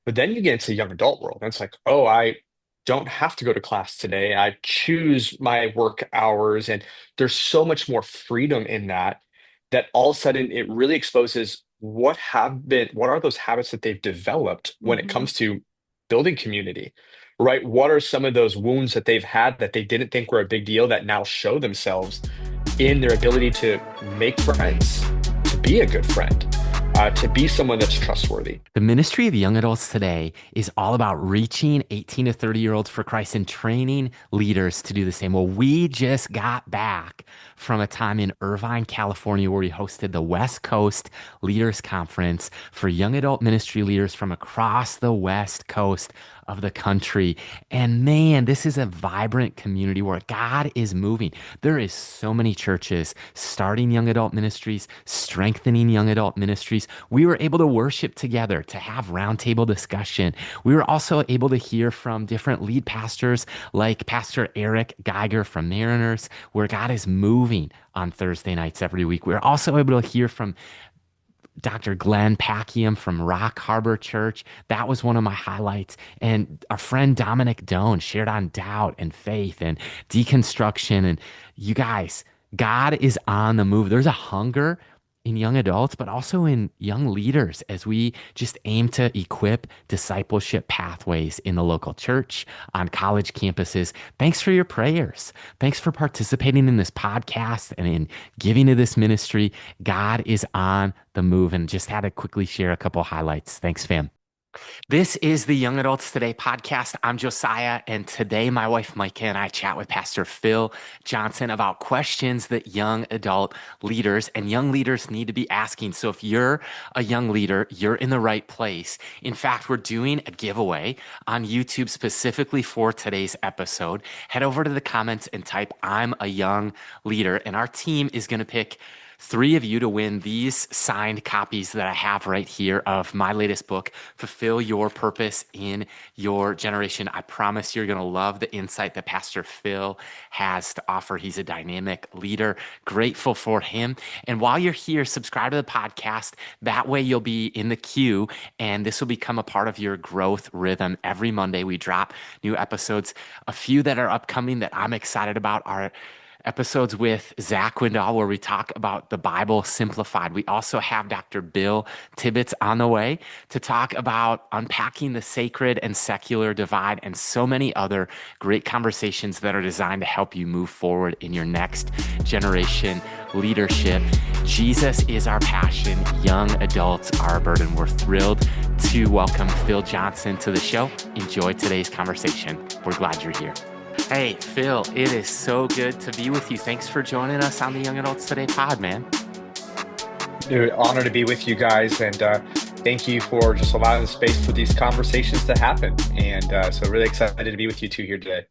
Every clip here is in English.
But then you get into the young adult world, and it's like, oh, I don't have to go to class today. I choose my work hours, and there's so much more freedom in that, that all of a sudden it really exposes what are those habits that they've developed when it Hmm. comes to building community, right? What are some of those wounds that they've had that they didn't think were a big deal that now show themselves in their ability to make friends, to be a good friend, to be someone that's trustworthy. The ministry of young adults today is all about reaching 18 to 30-year-olds for Christ and training leaders to do the same. Well, we just got back from a time in Irvine, California, where we hosted the West Coast Leaders Conference for young adult ministry leaders from across the West Coast of the country. And man, this is a vibrant community where God is moving. There is so many churches starting young adult ministries, strengthening young adult ministries. We were able to worship together, to have roundtable discussion. We were also able to hear from different lead pastors like Pastor Eric Geiger from Mariners, where God is moving on Thursday nights every week. We're also able to hear from Dr. Glenn Packiam from Rock Harbor Church. That was one of my highlights. And our friend Dominic Doan shared on doubt and faith and deconstruction. And you guys, God is on the move. There's a hunger in young adults, but also in young leaders as we just aim to equip discipleship pathways in the local church, on college campuses. Thanks for your prayers. Thanks for participating in this podcast and in giving to this ministry. God is on the move, and just had to quickly share a couple highlights. Thanks, fam. This is the Young Adults Today podcast. I'm Josiah, and today my wife Micah and I chat with Pastor Phil Johnson about questions that young adult leaders and young leaders need to be asking. So if you're a young leader, you're in the right place. In fact, we're doing a giveaway on YouTube specifically for today's episode. Head over to the comments and type "I'm a young leader," and our team is going to pick three of you to win these signed copies that I have right here of my latest book, Fulfill Your Purpose in Your Generation. I promise you're going to love the insight that Pastor Phil has to offer. He's a dynamic leader, grateful for him. And while you're here, subscribe to the podcast. That way you'll be in the queue, and this will become a part of your growth rhythm. Every Monday, we drop new episodes. A few that are upcoming that I'm excited about are episodes with Zach Windall, where we talk about the Bible simplified. We also have Dr. Bill Tibbetts on the way to talk about unpacking the sacred and secular divide, and so many other great conversations that are designed to help you move forward in your next generation leadership. Jesus is our passion. Young adults are our burden. We're thrilled to welcome Phil Johnson to the show. Enjoy today's conversation. We're glad you're here. Hey, Phil, it is so good to be with you. Thanks for joining us on the Young Adults Today pod, man. Dude, honor to be with you guys, and thank you for just allowing the space for these conversations to happen. And so, really excited to be with you two here today.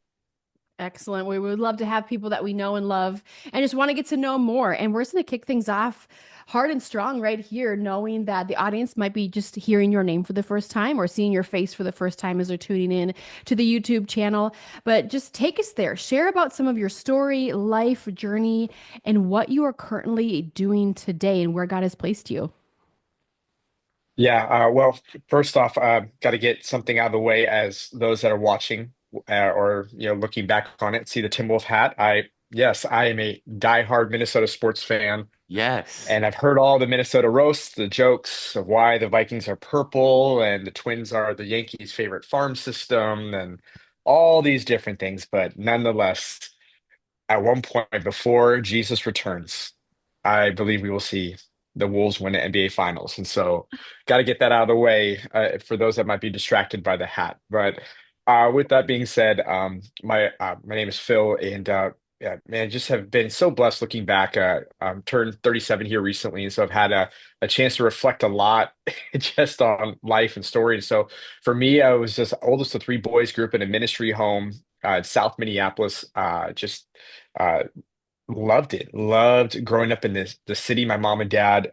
Excellent. We would love to have people that we know and love and just want to get to know more. And we're just going to kick things off hard and strong right here, knowing that the audience might be just hearing your name for the first time or seeing your face for the first time as they're tuning in to the YouTube channel. But just take us there. Share about some of your story, life, journey, and what you are currently doing today and where God has placed you. Yeah, first off, got to get something out of the way as those that are watching or looking back on it, see the Timberwolf hat. Yes, I am a diehard Minnesota sports fan. Yes. And I've heard all the Minnesota roasts, the jokes of why the Vikings are purple and the Twins are the Yankees' favorite farm system and all these different things. But nonetheless, at one point before Jesus returns, I believe we will see the Wolves win the NBA Finals. And so, got to get that out of the way for those that might be distracted by the hat. But with that being said, my name is Phil, and yeah, man, just have been so blessed looking back. Turned 37 here recently, and so I've had a chance to reflect a lot just on life and story. And so, for me, I was just oldest of three boys, grew up in a ministry home in South Minneapolis. Just uh, loved it. Loved growing up in the city. My mom and dad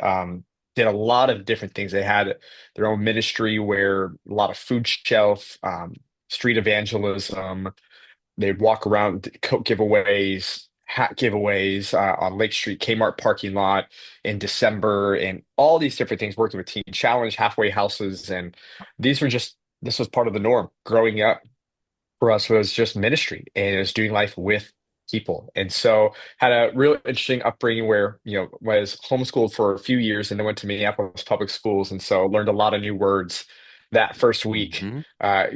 did a lot of different things. They had their own ministry where a lot of food shelf, street evangelism. They'd walk around, coat giveaways, hat giveaways on Lake Street, Kmart parking lot in December, and all these different things. Working with Teen Challenge, halfway houses, and these were just this was part of the norm growing up for us was just ministry and it was doing life with people. And so had a real interesting upbringing where, was homeschooled for a few years and then went to Minneapolis public schools. And so learned a lot of new words that first week Hmm.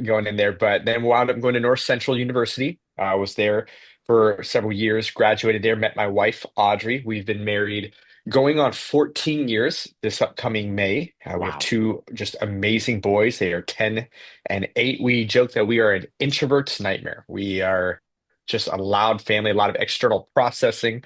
going in there, but then wound up going to North Central University. I was there for several years, graduated there, met my wife, Audrey. We've been married going on 14 years this upcoming May. We have Wow. two just amazing boys. They are 10 and 8. We joke that we are an introvert's nightmare. We are just a loud family, a lot of external processing.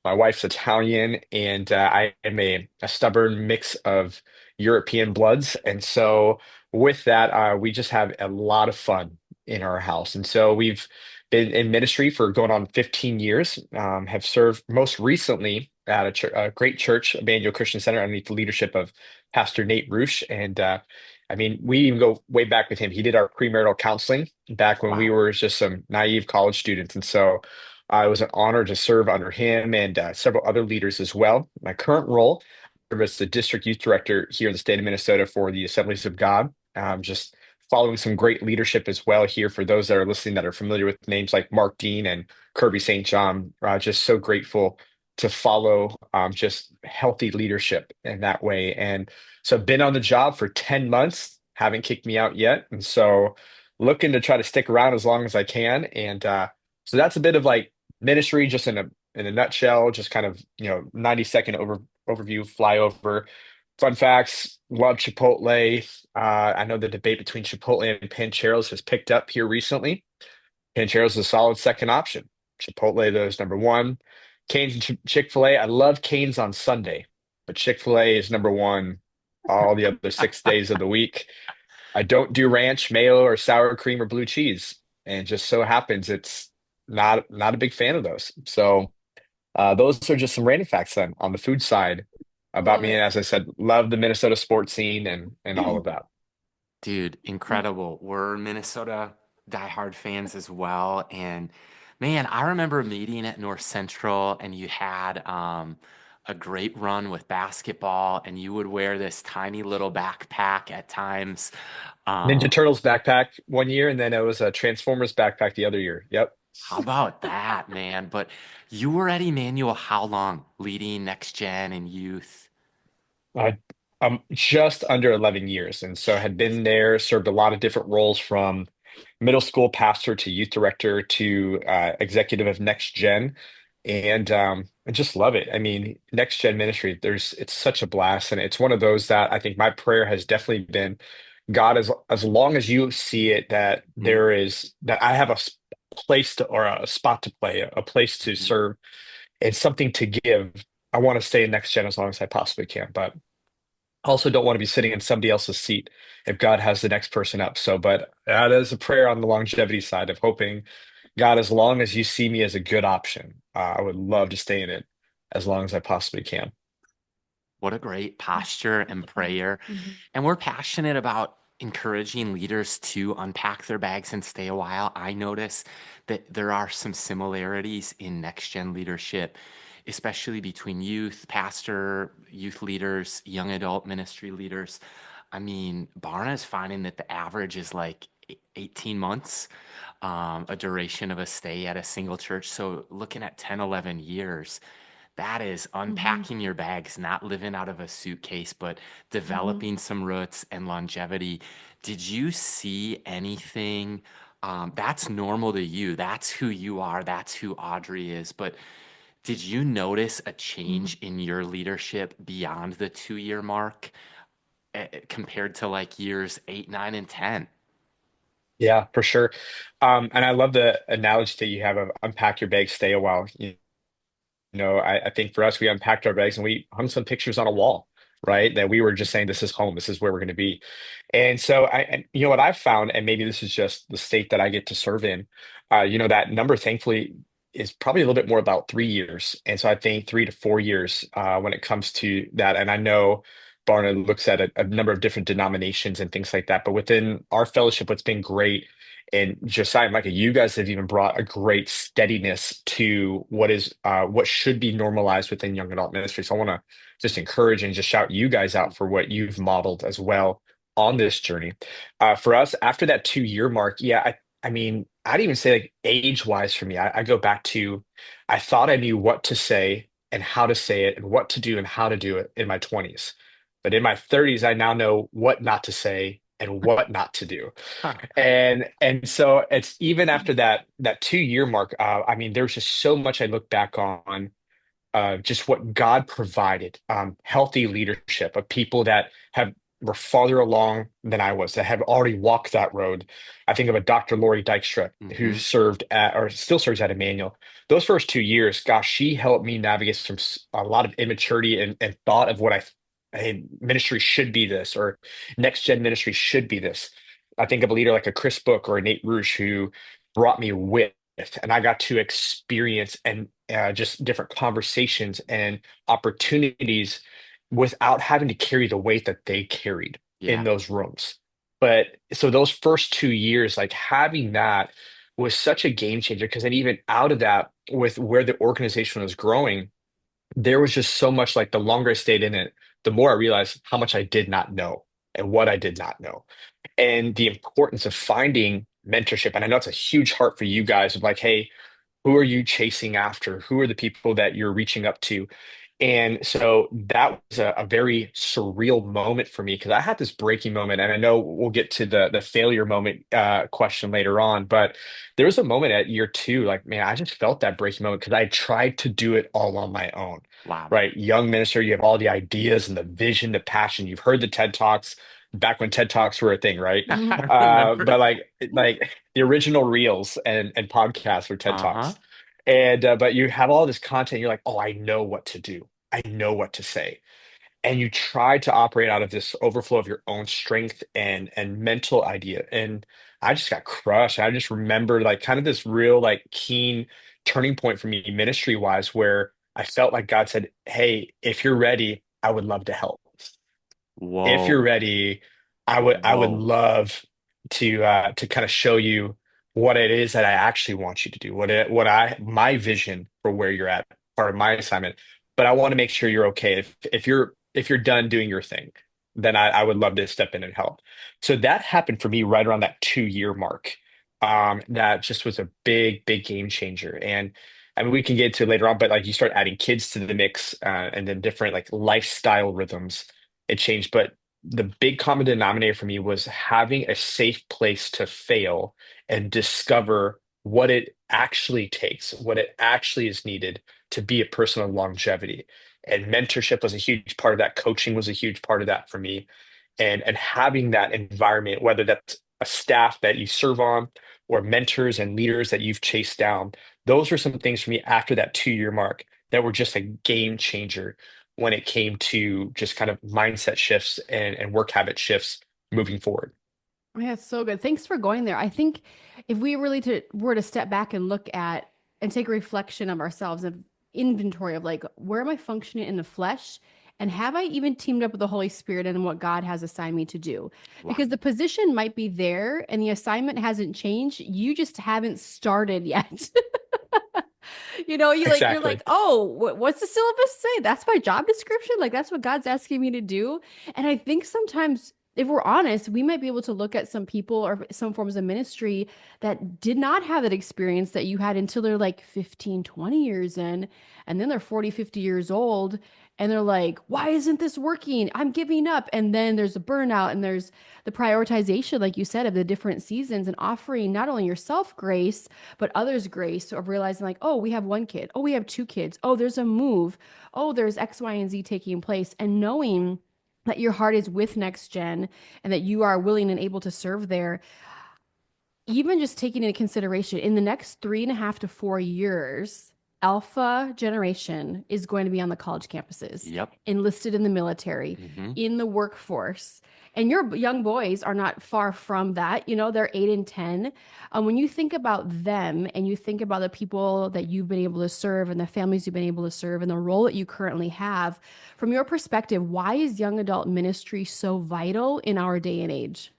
My wife's Italian, and I am a stubborn mix of European bloods. And so, with that, we just have a lot of fun in our house. And so, we've been in ministry for going on 15 years, have served most recently at a great church, Emmanuel Christian Center, underneath the leadership of Pastor Nate Roosh. And I mean, we even go way back with him. He did our premarital counseling back when we Wow. were just some naive college students. And so it was an honor to serve under him and several other leaders as well. My current role I serve as the district youth director here in the state of Minnesota for the Assemblies of God. Just following some great leadership as well here for those that are listening that are familiar with names like Mark Dean and Kirby St. John. Just so grateful to follow just healthy leadership in that way. And so I've been on the job for 10 months, haven't kicked me out yet. And so looking to try to stick around as long as I can. And so that's a bit of like ministry just in a nutshell, just kind of, 90-second overview, flyover. Fun facts, love Chipotle. I know the debate between Chipotle and Pancheros has picked up here recently. Pancheros is a solid second option. Chipotle, though, is number one. Cane's and Chick-fil-A. I love Cane's on Sunday, but Chick-fil-A is number one all the other 6 days of the week. I don't do ranch, mayo, or sour cream or blue cheese. And just so happens it's not a big fan of those. So those are just some random facts then on the food side about Love me. And it. as I said, love the Minnesota sports scene and all of that. Dude, incredible. We're Minnesota diehard fans as well. And man, I remember meeting at North Central and you had a great run with basketball and you would wear this tiny little backpack at times. Ninja Um, Turtles backpack one year, and then it was a Transformers backpack the other year. Yep. how about that, man? But you were at Emmanuel how long? Leading next gen and youth? I, I'm just under 11 years. And so had been there, served a lot of different roles from middle school pastor to youth director to executive of Next Gen. And I just love it. I mean, Next Gen ministry, it's such a blast. And it's one of those that I think my prayer has definitely been God, as long as you see it, that Mhm, that I have place to, or a spot to play, a place to mhm. serve, and something to give. I want to stay in Next Gen as long as I possibly can. But also don't want to be sitting in somebody else's seat if God has the next person up. So, but that is a prayer on the longevity side of hoping, God, as long as you see me as a good option, I would love to stay in it as long as I possibly can. What a great posture and prayer. Mhm. And we're passionate about encouraging leaders to unpack their bags and stay a while. I notice that there are some similarities in next gen leadership, especially between youth, pastor, youth leaders, young adult ministry leaders. I mean, Barna is finding that the average is like 18 months, a duration of a stay at a single church. So looking at 10, 11 years, that is Mhm. unpacking your bags, not living out of a suitcase, but Mhm. developing some roots and longevity. Did you see anything? That's normal to you. That's who you are. That's who Audrey is. But did you notice a Mhm. change in your leadership beyond the 2 year mark compared to like years 8, 9, and 10? Yeah, for sure. And I love the analogy that you have of unpack your bag, stay a while. I think for us, we unpacked our bags and we hung some pictures on a wall, right? That we were just saying, this is home, this is where we're going to be. And so and you know what I've found, and maybe this is just the state that I get to serve in, that number thankfully is probably a little bit more about 3 years. And so I think 3 to 4 years when it comes to that. And I know Barna looks at a number of different denominations and things like that. But within our fellowship, what's been great and Josiah and Micah, you guys have even brought a great steadiness to what should be normalized within young adult ministry. So I want to just encourage and just shout you guys out for what you've modeled as well on this journey. For us, after that 2 year mark, yeah, I mean, I'd even say like age wise for me, I go back to I thought I knew what to say and how to say it and what to do and how to do it in my 20s. But in my 30s, I now know what not to say and what not to do. And so it's even after that 2 year mark, I mean, there's just so much I look back on just what God provided, healthy leadership of people that have were farther along than I was, that have already walked that road. I think of a Dr. Lori Dykstra who Hmm. served at or still serves at Emmanuel. Those first 2 years, gosh, she helped me navigate from a lot of immaturity and thought of what hey, ministry should be this or next gen ministry should be this. I think of a leader like a Chris Book or a Nate Rouge who brought me with and I got to experience and just different conversations and opportunities without having to carry the weight that they carried in Yeah. those rooms. But so those first 2 years, like having that was such a game changer because then even out of that, with where the organization was growing, there was just so much like the longer I stayed in it, the more I realized how much I did not know and what I did not know and the importance of finding mentorship. And I know it's a huge heart for you guys of like, hey, who are you chasing after? Who are the people that you're reaching up to? And so that was a very surreal moment for me because I had this breaking moment, and I know we'll get to the failure moment question later on, but there was a moment at year two, like man, I just felt that breaking moment because I tried to do it all on my own, Wow. right? Young minister, you have all the ideas and the vision, the passion. You've heard the TED Talks back when TED Talks were a thing, right? I remember. But like the original reels and podcasts were TED Uh-huh. Talks. And but you have all this content, you're like, oh, I know what to do. I know what to say. And you try to operate out of this overflow of your own strength and mental idea. And I just got crushed. I just remember like kind of this real like keen turning point for me ministry wise where I felt like God said, hey, if you're ready, I would love to help if you're Whoa. ready, I would Whoa. love to kind of show you what it is that I actually want you to do, what I my vision for where you're at, part of my assignment. But I want to make sure you're okay. If you're done doing your thing, then I would love to step in and help. So that happened for me right around that 2 year mark. That just was a big, big game changer. And I mean, we can get to it later on, but like you start adding kids to the mix, and then different like lifestyle rhythms it changed. But the big common denominator for me was having a safe place to fail and discover what it actually takes, what it actually is needed to be a person of longevity. And mentorship was a huge part of that. Coaching was a huge part of that for me. And having that environment, whether that's a staff that you serve on or mentors and leaders that you've chased down, those were some things for me after that 2 year mark that were just a game changer when it came to just kind of mindset shifts and work habit shifts moving forward. Yeah, it's so good. Thanks for going there. I think if we really were to step back and look at and take a reflection of ourselves, of inventory of like, where am I functioning in the flesh? And have I even teamed up with the Holy Spirit and what God has assigned me to do? Wow. Because the position might be there and the assignment hasn't changed. You just haven't started yet. You're like, Exactly. oh, what's the syllabus say? That's my job description. Like that's what God's asking me to do. And I think sometimes, if we're honest, we might be able to look at some people or some forms of ministry that did not have that experience that you had until they're like 15, 20 years in, and then they're 40, 50 years old. And they're like, why isn't this working? I'm giving up. And then there's a burnout and there's the prioritization, like you said, of the different seasons and offering not only yourself grace, but others grace of realizing like, oh, we have one kid. Oh, we have two kids. Oh, there's a move. Oh, there's X, Y, and Z taking place. And knowing that your heart is with next gen and that you are willing and able to serve there, even just taking into consideration in the next 3.5 to 4 years, Alpha generation is going to be on the college campuses, Yep. enlisted in the military, Hmm. in the workforce. And your young boys are not far from that. They're 8 and 10. When you think about them and you think about the people that you've been able to serve and the families you've been able to serve and the role that you currently have, from your perspective, why is young adult ministry so vital in our day and age?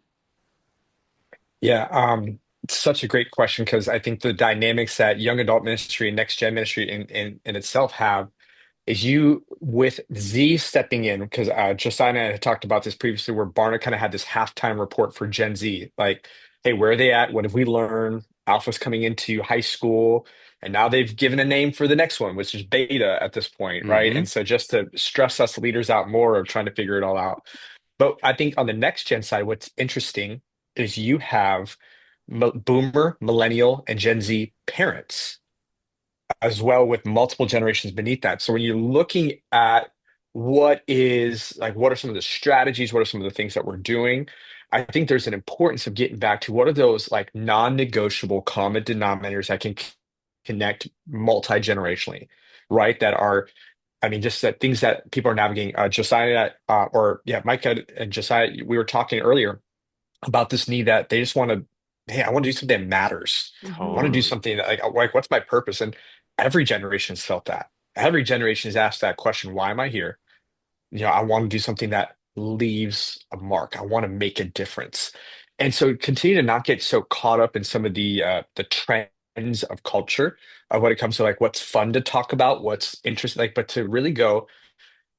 Yeah, it's such a great question because I think the dynamics that young adult ministry and next gen ministry in itself have. is you with Z stepping in, because Josiah and I had talked about this previously, where Barna kind of had this halftime report for Gen Z, like, hey, where are they at? What have we learned? Alpha's coming into high school, and now they've given a name for the next one, which is beta at this point, right? Mm-hmm. And so just to stress us leaders out more of trying to figure it all out. But I think on the next gen side, what's interesting is you have boomer, millennial, and Gen Z parents as well with multiple generations beneath that. So when you're looking at what are some of the strategies, what are some of the things that we're doing? I think there's an importance of getting back to what are those like non-negotiable common denominators that can connect multi-generationally, right? That are, I mean, just that things that people are navigating. Josiah, or yeah, Micah and Josiah, we were talking earlier about this need that they just want to, hey, I want to do something that matters. I want to do Totally. something that like what's my purpose? And every generation has felt that. Every generation has asked that question, why am I here? I want to do something that leaves a mark. I want to make a difference. And so continue to not get so caught up in some of the trends of culture when it comes to like what's fun to talk about, what's interesting, like, but to really go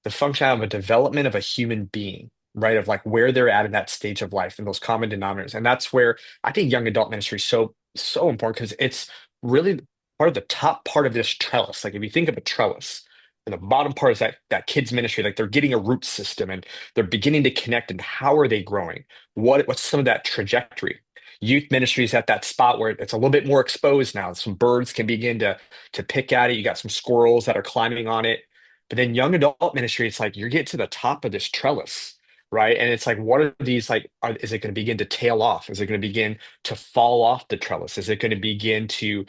the function of a development of a human being, right? Of like where they're at in that stage of life and those common denominators. And that's where I think young adult ministry is so important because it's really part of the top part of this trellis. Like if you think of a trellis, and the bottom part is that kids ministry, like they're getting a root system and they're beginning to connect. And how are they growing? What's some of that trajectory? Youth ministry is at that spot where it's a little bit more exposed now. Some birds can begin to pick at it. You got some squirrels that are climbing on it, but then young adult ministry, it's like you get to the top of this trellis, right? And it's like, what are these like? Is it going to begin to tail off? Is it going to begin to fall off the trellis? Is it going to begin to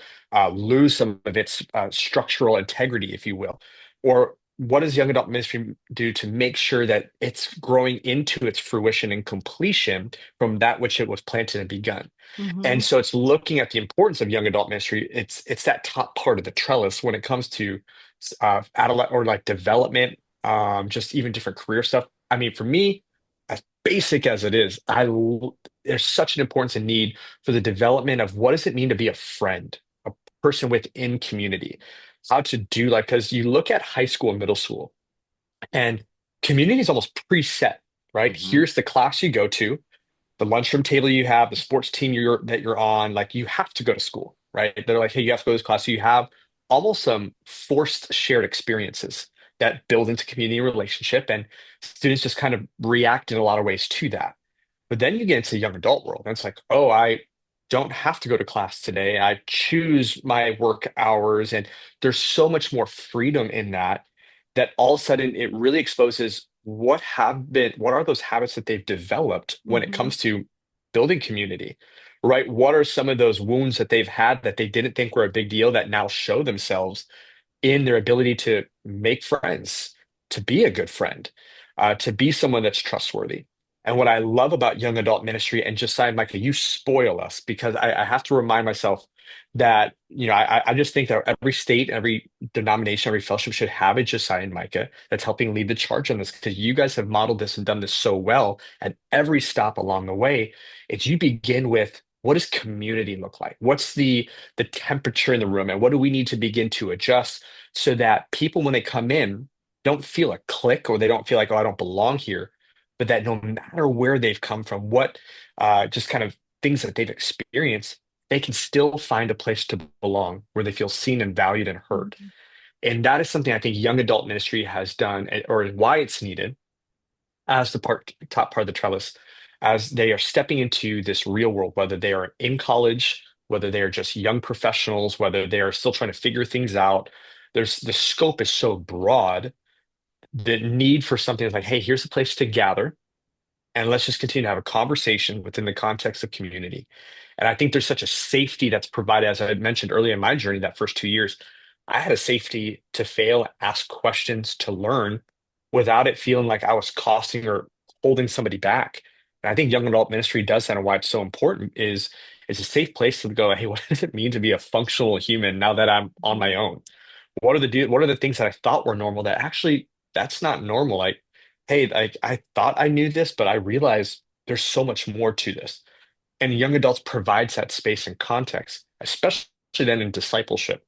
lose some of its structural integrity, if you will? Or what does young adult ministry do to make sure that it's growing into its fruition and completion from that which it was planted and begun? Mm-hmm. And so it's looking at the importance of young adult ministry. It's that top part of the trellis when it comes to adolescent or like development, just even different career stuff. I mean, for me, as basic as it is, there's such an importance and need for the development of what does it mean to be a friend, a person within community, how to do like because you look at high school and middle school, and community is almost preset, right? Mm-hmm. Here's the class you go to, the lunchroom table you have, the sports team that you're on, like you have to go to school, right? They're like, hey, you have to go to this class. So you have almost some forced shared experiences that build into community relationship, and students just kind of react in a lot of ways to that. But then you get into the young adult world, and it's like, oh, I don't have to go to class today. I choose my work hours, and there's so much more freedom in that that all of a sudden it really exposes what are those habits that they've developed when it Mm-hmm. comes to building community, right? What are some of those wounds that they've had that they didn't think were a big deal that now show themselves in their ability to make friends, to be a good friend, to be someone that's trustworthy. And what I love about young adult ministry and just saying, Micah, you spoil us because I have to remind myself that, I just think that every state, every denomination, every fellowship should have a Josiah and Micah that's helping lead the charge on this because you guys have modeled this and done this so well at every stop along the way. It's you begin with what does community look like? What's the temperature in the room and what do we need to begin to adjust so that people, when they come in, don't feel a click or they don't feel like, oh, I don't belong here, but that no matter where they've come from, what just kind of things that they've experienced, they can still find a place to belong where they feel seen and valued and heard. And that is something I think young adult ministry has done, or why it's needed as the top part of the trellis, as they are stepping into this real world, whether they are in college, whether they are just young professionals, whether they are still trying to figure things out. The scope is so broad. The need for something is like, hey, here's a place to gather, and let's just continue to have a conversation within the context of community. And I think there's such a safety that's provided, as I had mentioned earlier in my journey, that first 2 years, I had a safety to fail, ask questions, to learn without it feeling like I was costing or holding somebody back. And I think young adult ministry does that, and why it's so important is it's a safe place to go, hey, what does it mean to be a functional human now that I'm on Mm-hmm. my own? What are the things that I thought were normal that actually that's not normal? Like, hey, like I thought I knew this, but I realized there's so much more to this. And young adults provides that space and context, especially then in discipleship.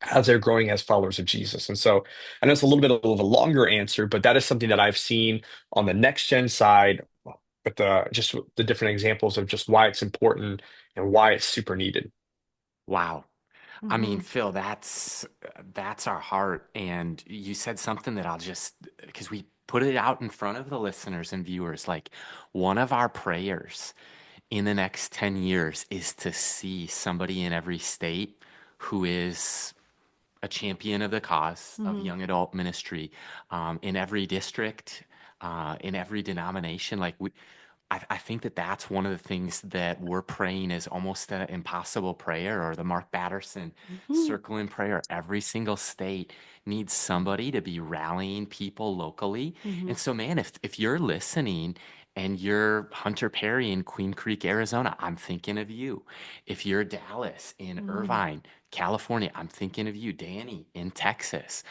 as they're growing as followers of Jesus. And so I know it's a little bit of a longer answer, but that is something that I've seen on the next gen side with the just the different examples of just why it's important and why it's super needed. Wow. I mean, Hmm. Phil, that's our heart. And you said something that I'll just because we put it out in front of the listeners and viewers, like one of our prayers in the next 10 years is to see somebody in every state who is a champion of the cause of Hmm. young adult ministry, in every district, in every denomination. I think that that's one of the things that we're praying is almost an impossible prayer, or the Mark Batterson Hmm. circle in prayer. Every single state needs somebody to be rallying people locally. Hmm. And so, man, if you're listening and you're Hunter Perry in Queen Creek, Arizona, I'm thinking of you. If you're Dallas in Hmm. Irvine, California, I'm thinking of you. Danny in Texas,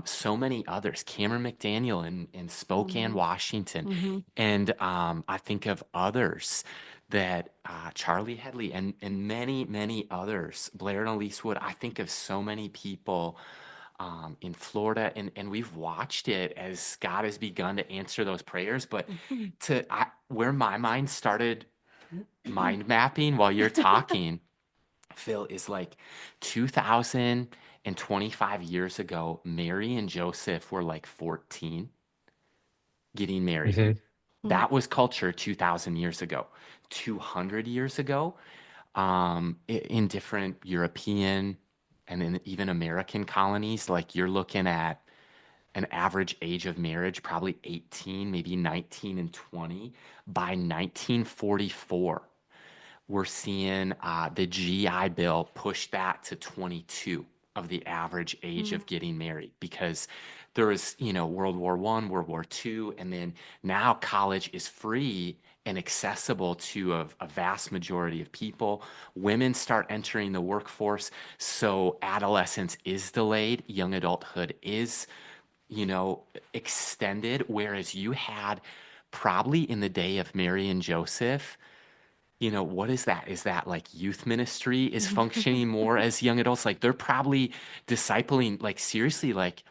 so many others. Cameron McDaniel in Spokane, Hmm. Washington. Hmm. And I think of others that Charlie Headley and many, many others, Blair and Elise Wood. I think of so many people in Florida, and we've watched it as God has begun to answer those prayers. But where my mind started mind mapping while you're talking, Phil, is like 2025 years ago, Mary and Joseph were like 14 getting married. Hmm. That was culture 2,000 years ago. 200 years ago, in different European and in even American colonies, like you're looking at an average age of marriage, probably 18, maybe 19 and 20. By 1944, we're seeing the GI Bill push that to 22 of the average age Hmm. of getting married, because there was, World War I, World War II, and then now college is free and accessible to a vast majority of people. Women start entering the workforce, so adolescence is delayed, young adulthood is, you know, extended, whereas you had probably in the day of Mary and Joseph, what is that? Is that like youth ministry is functioning more as young adults? Like they're probably discipling, like seriously, like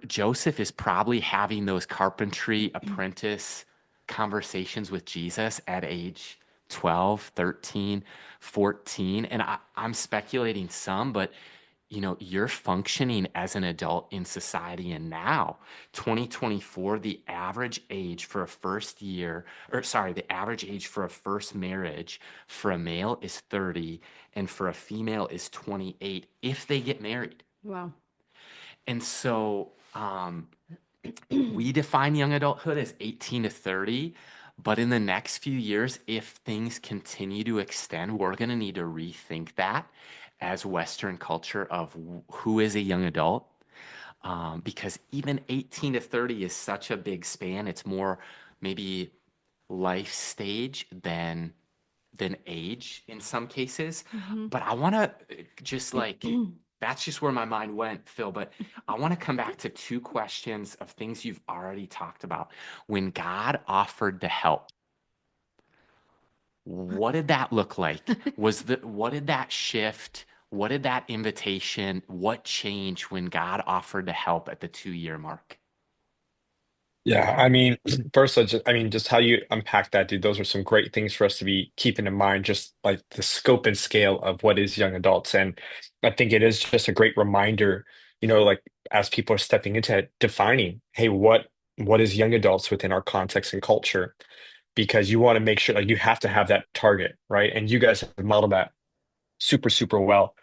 Joseph is probably having those carpentry apprentice conversations with Jesus at age 12, 13, 14. And I'm speculating some, but you're functioning as an adult in society. And now, 2024, the average age for a first year, or sorry, the average age for a first marriage for a male is 30, and for a female is 28 if they get married. Wow. And so, we define young adulthood as 18 to 30, but in the next few years, if things continue to extend, we're going to need to rethink that as Western culture of who is a young adult. Because even 18 to 30 is such a big span. It's more maybe life stage than age in some cases. Hmm. But I want to just like, that's just where my mind went, Phil. But I want to come back to two questions of things you've already talked about. When God offered to help, what did that look like? What did that shift? What did that invitation? What changed when God offered to help at the 2 year mark? Yeah, I mean, first, just how you unpack that, dude. Those are some great things for us to be keeping in mind, just like the scope and scale of what is young adults. And I think it is just a great reminder, like as people are stepping into it, defining, hey, what is young adults within our context and culture? Because you want to make sure, like, you have to have that target, right? And you guys have modeled that super, super well.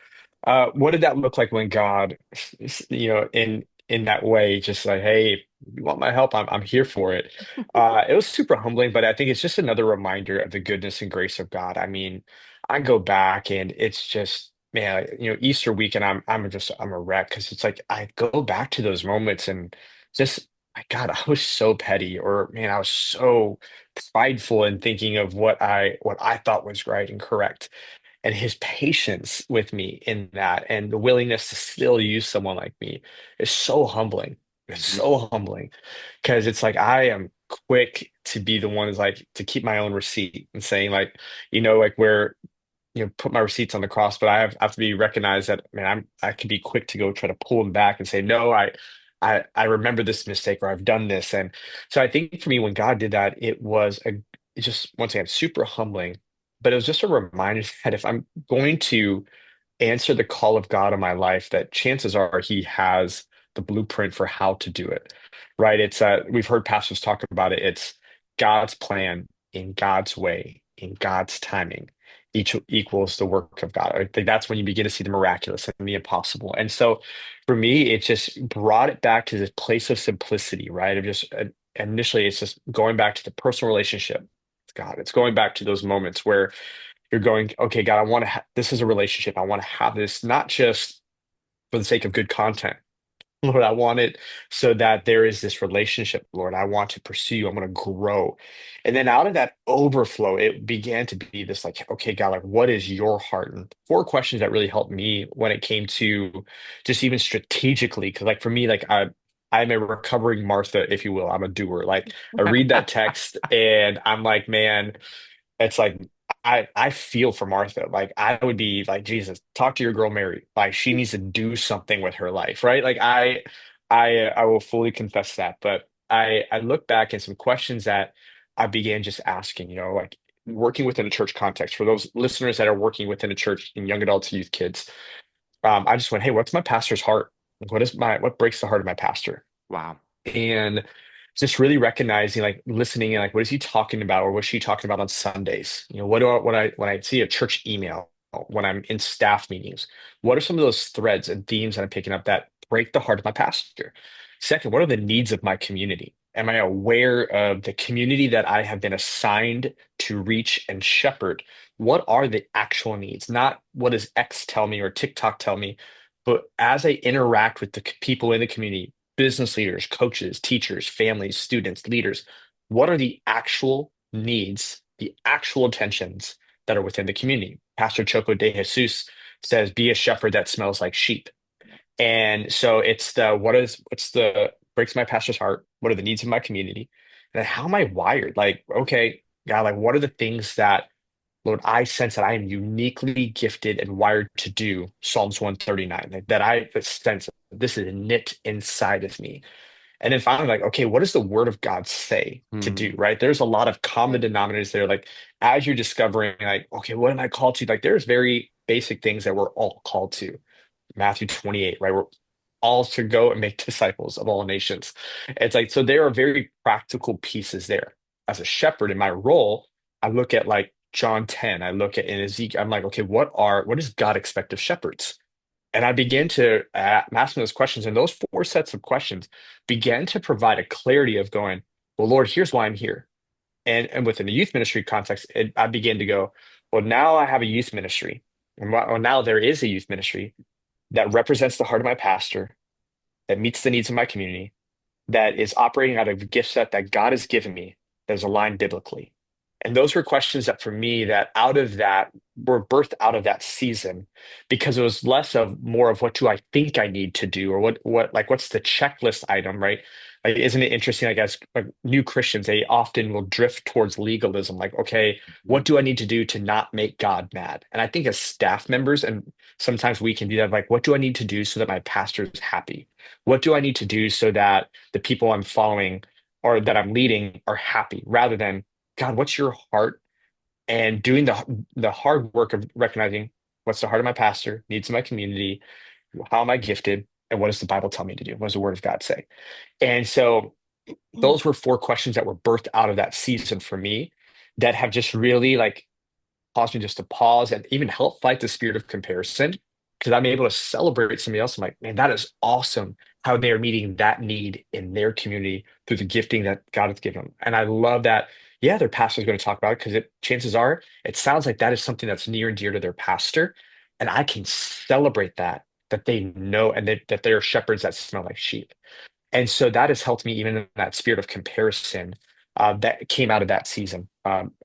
What did that look like when God, in that way, just like, hey, you want my help? I'm here for it. It was super humbling, but I think it's just another reminder of the goodness and grace of God. I mean, I go back and it's just, man, Easter weekend, I'm a wreck because it's like I go back to those moments and just, my God, I was so petty, or man, I was so prideful in thinking of what I thought was right and correct, and his patience with me in that, and the willingness to still use someone like me is so humbling. It's Mhm. so humbling because it's like I am quick to be the one who's like to keep my own receipt and saying like, like where. put my receipts on the cross, but I have to be recognized that, man, I can be quick to go try to pull them back and say, no, I remember this mistake or I've done this. And so I think for me, when God did that, it's just once again super humbling, but it was just a reminder that if I'm going to answer the call of God in my life, that chances are He has the blueprint for how to do it, right? We've heard pastors talk about it. It's God's plan in God's way, in God's timing. Each equals the work of God. I think that's when you begin to see the miraculous and the impossible. And so for me, it just brought it back to this place of simplicity, right? Of just initially, it's just going back to the personal relationship with God. It's going back to those moments where you're going, okay, God, this is a relationship. I want to have this not just for the sake of good content. Lord, I want it so that there is this relationship, Lord. I want to pursue you. I want to grow. And then out of that overflow, it began to be this like, okay, God, like, what is your heart? And four questions that really helped me when it came to just even strategically. Cause like for me, I'm a recovering Martha, if you will. I'm a doer. Like I read that text and I'm like, man, it's like I feel for Martha. Like I would be like, Jesus, talk to your girl Mary. Like she needs to do something with her life, right? Like I will fully confess that. But I look back at some questions that I began just asking, like working within a church context for those listeners that are working within a church in young adults, youth, kids. I just went, hey, what's my pastor's heart? Like, what breaks the heart of my pastor? Wow. And just really recognizing, like listening and like what is he talking about or what's she talking about on Sundays? What do I when I see a church email, when I'm in staff meetings, what are some of those threads and themes that I'm picking up that break the heart of my pastor? Second, what are the needs of my community? Am I aware of the community that I have been assigned to reach and shepherd? What are the actual needs? Not what does X tell me or TikTok tell me, but as I interact with the people in the community, business leaders, coaches, teachers, families, students, leaders, what are the actual needs, the actual intentions that are within the community? Pastor Choco de Jesus says, be a shepherd that smells like sheep. And so it's what's the breaks my pastor's heart? What are the needs of my community? And then how am I wired? Like, okay, God, like what are the things that Lord, I sense that I am uniquely gifted and wired to do Psalms 139, that I sense this is knit inside of me. And then finally, like, okay, what does the word of God say to do, Hmm. right? There's a lot of common Right. denominators there. Like, as you're discovering, like, okay, what am I called to? Like, there's very basic things that we're all called to. Matthew 28, right? We're all to go and make disciples of all nations. It's like, so there are very practical pieces there. As a shepherd in my role, I look at like John 10, I look at in Ezekiel, I'm like, okay, what does God expect of shepherds? And I began to ask those questions, and those four sets of questions began to provide a clarity of going, well, Lord, here's why I'm here. And within the youth ministry context, I began to go, well, now I have a youth ministry. And well, now there is a youth ministry that represents the heart of my pastor, that meets the needs of my community, that is operating out of a gift set that God has given me that is aligned biblically. And those were questions that for me, that out of that were birthed out of that season because it was less of more of what do I think I need to do or what's the checklist item, right? Like, isn't it interesting? Like as like new Christians, they often will drift towards legalism. Like, okay, what do I need to do to not make God mad? And I think as staff members, and sometimes we can do that, like, what do I need to do so that my pastor is happy? What do I need to do so that the people I'm following or that I'm leading are happy rather than God, what's your heart? And doing the hard work of recognizing what's the heart of my pastor, needs of my community, how am I gifted, and what does the Bible tell me to do? What does the Word of God say? And so those were four questions that were birthed out of that season for me that have just really like caused me just to pause and even help fight the spirit of comparison because I'm able to celebrate somebody else. I'm like, man, that is awesome how they are meeting that need in their community through the gifting that God has given them. And I love that. Yeah, their pastor is going to talk about it because chances are it sounds like that is something that's near and dear to their pastor. And I can celebrate that they know and that they are shepherds that smell like sheep. And so that has helped me even in that spirit of comparison that came out of that season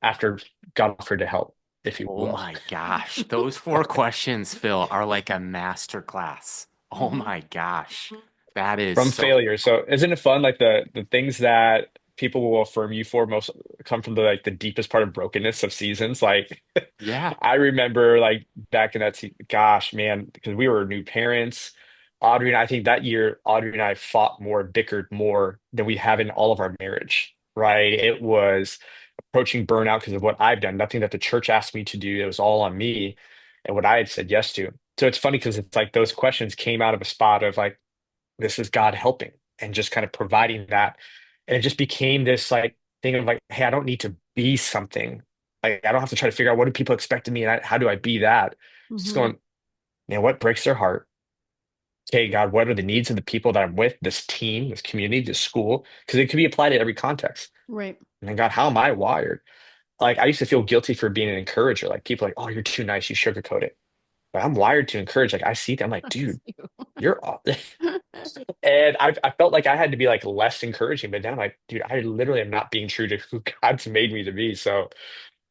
after God offered to help, if you Oh will. my gosh. Those four questions, Phil, are like a master class. Oh Mhm. my gosh. That is From so failure. So isn't it fun? Like the things that people will affirm you for most come from the like the deepest part of brokenness of seasons. Like Yeah. I remember like back in that gosh, man, because we were new parents. Audrey and I think that year, Audrey and I fought more, bickered more than we have in all of our marriage, right? It was approaching burnout because of what I've done, nothing that the church asked me to do. It was all on me and what I had said yes to. So it's funny because it's like those questions came out of a spot of like, this is God helping and just kind of providing that. And it just became this like thing of like, hey, I don't need to be something. Like I don't have to try to figure out what do people expect of me and how do I be that? Just Hmm. going, man, what breaks their heart? Okay, God, what are the needs of the people that I'm with, this team, this community, this school? Because it could be applied to every context. Right. And then God, how am I wired? Like I used to feel guilty for being an encourager. Like people are like, oh, you're too nice, you sugarcoat it. But I'm wired to encourage. Like I see them, I'm like, That's dude, you. you're and I felt like I had to be like less encouraging, but now I'm like, dude, I literally am not being true to who God's made me to be. So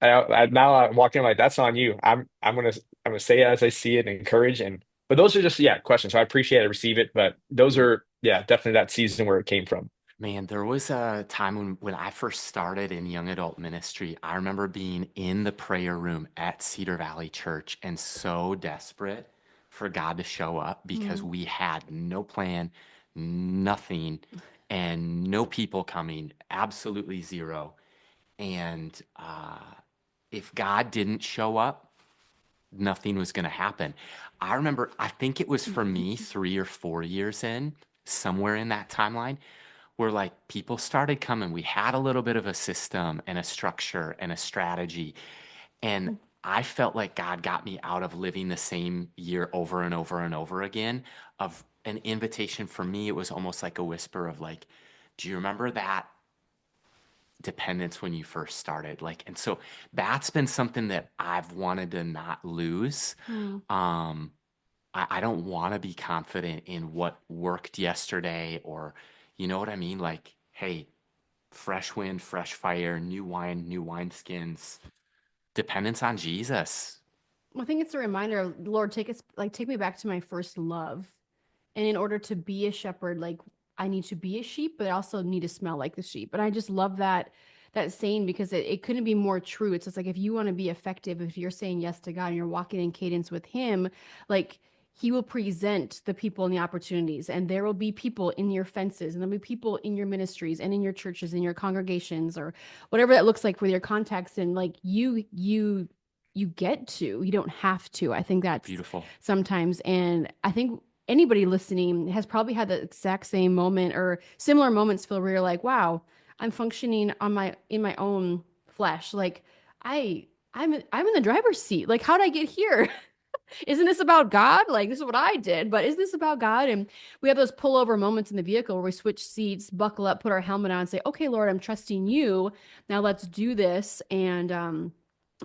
now I'm walking like that's on you. I'm gonna say it as I see it and encourage but those are just yeah questions. So I appreciate it, receive it, but those are yeah definitely that season where it came from. Man, there was a time when I first started in young adult ministry. I remember being in the prayer room at Cedar Valley Church and so desperate for God to show up because Mm. we had no plan, nothing, and no people coming, absolutely zero. And if God didn't show up, nothing was going to happen. I remember, I think it was for me 3 or 4 years in, somewhere in that timeline where like people started coming. We had a little bit of a system and a structure and a strategy. And I felt like God got me out of living the same year over and over and over again. Of an invitation for me, it was almost like a whisper of like, do you remember that dependence when you first started? Like, and so that's been something that I've wanted to not lose. Mm. Um, I don't want to be confident in what worked yesterday or, you know what I mean? Like, hey, fresh wind, fresh fire, new wine, new wineskins, dependence on Jesus. I think it's a reminder of Lord, take me back to my first love. And in order to be a shepherd, like I need to be a sheep, but I also need to smell like the sheep. And I just love that saying because it couldn't be more true. It's just like if you want to be effective, if you're saying yes to God and you're walking in cadence with Him, like He will present the people and the opportunities, and there will be people in your fences, and there'll be people in your ministries and in your churches, in your congregations, or whatever that looks like with your contacts. And like you get to, you don't have to. I think that's Beautiful. sometimes, and I think anybody listening has probably had the exact same moment or similar moments, Phil, where you're like, wow, I'm functioning on my in my own flesh. Like I'm in the driver's seat. Like, how'd I get here? Isn't this about God? Like, this is what I did, but is this about God? And we have those pullover moments in the vehicle where we switch seats, buckle up, put our helmet on, and say, okay, Lord, I'm trusting you. Now let's do this. And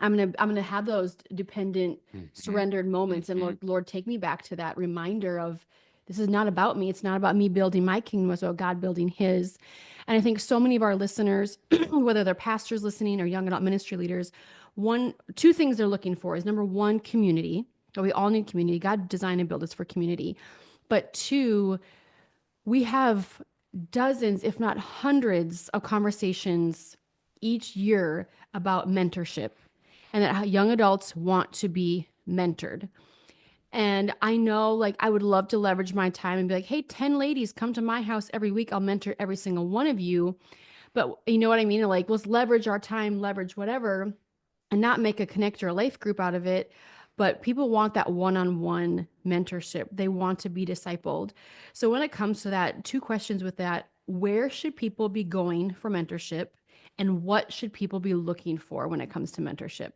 I'm gonna have those dependent, Hmm. surrendered moments. And Hmm. Lord, take me back to that reminder of this is not about me. It's not about me building my kingdom, it's about God building his. And I think so many of our listeners, whether they're pastors listening or young adult ministry leaders, two things they're looking for is number one, community. We all need community. God designed and built us for community. But two, we have dozens, if not hundreds, of conversations each year about mentorship and that how young adults want to be mentored. And I know, like, I would love to leverage my time and be like, hey, 10 ladies come to my house every week. I'll mentor every single one of you. But you know what I mean? Like, let's leverage our time, leverage whatever, and not make a connect or a life group out of it. But people want that one-on-one mentorship. They want to be discipled. So when it comes to that, two questions with that: where should people be going for mentorship? And what should people be looking for when it comes to mentorship?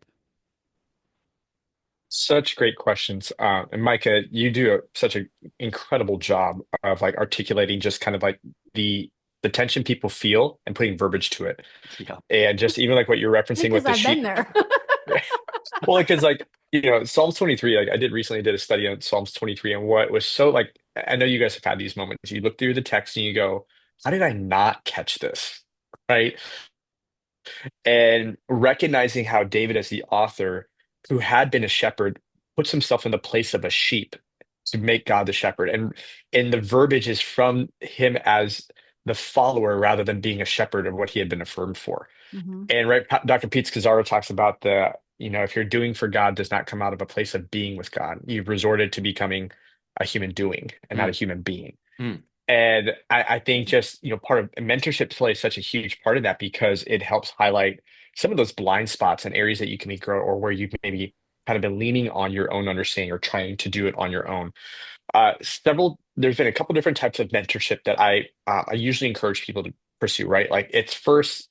Such great questions. And Micah, you do such an incredible job of like articulating just kind of like the the tension people feel and putting verbiage to it. Yep. And just even like what you're referencing Because with the I've been sheep. there. Well, because like, Psalms 23, like I did recently did a study on Psalms 23 and what was so like I know you guys have had these moments. You look through the text and you go, how did I not catch this? Right. And recognizing how David, as the author, who had been a shepherd, puts himself in the place of a sheep to make God the shepherd. And the verbiage is from him as the follower rather than being a shepherd of what he had been affirmed for. Hmm. And right, Dr. Pete Scazzaro talks about if you're doing for God does not come out of a place of being with God. You've resorted to becoming a human doing and not a Mm, human being. mm, And I think just, part of mentorship plays such a huge part of that because it helps highlight some of those blind spots and areas that you can be grow or where you've maybe kind of been leaning on your own understanding or trying to do it on your own. There's been a couple different types of mentorship that I usually encourage people to pursue, right? Like it's first,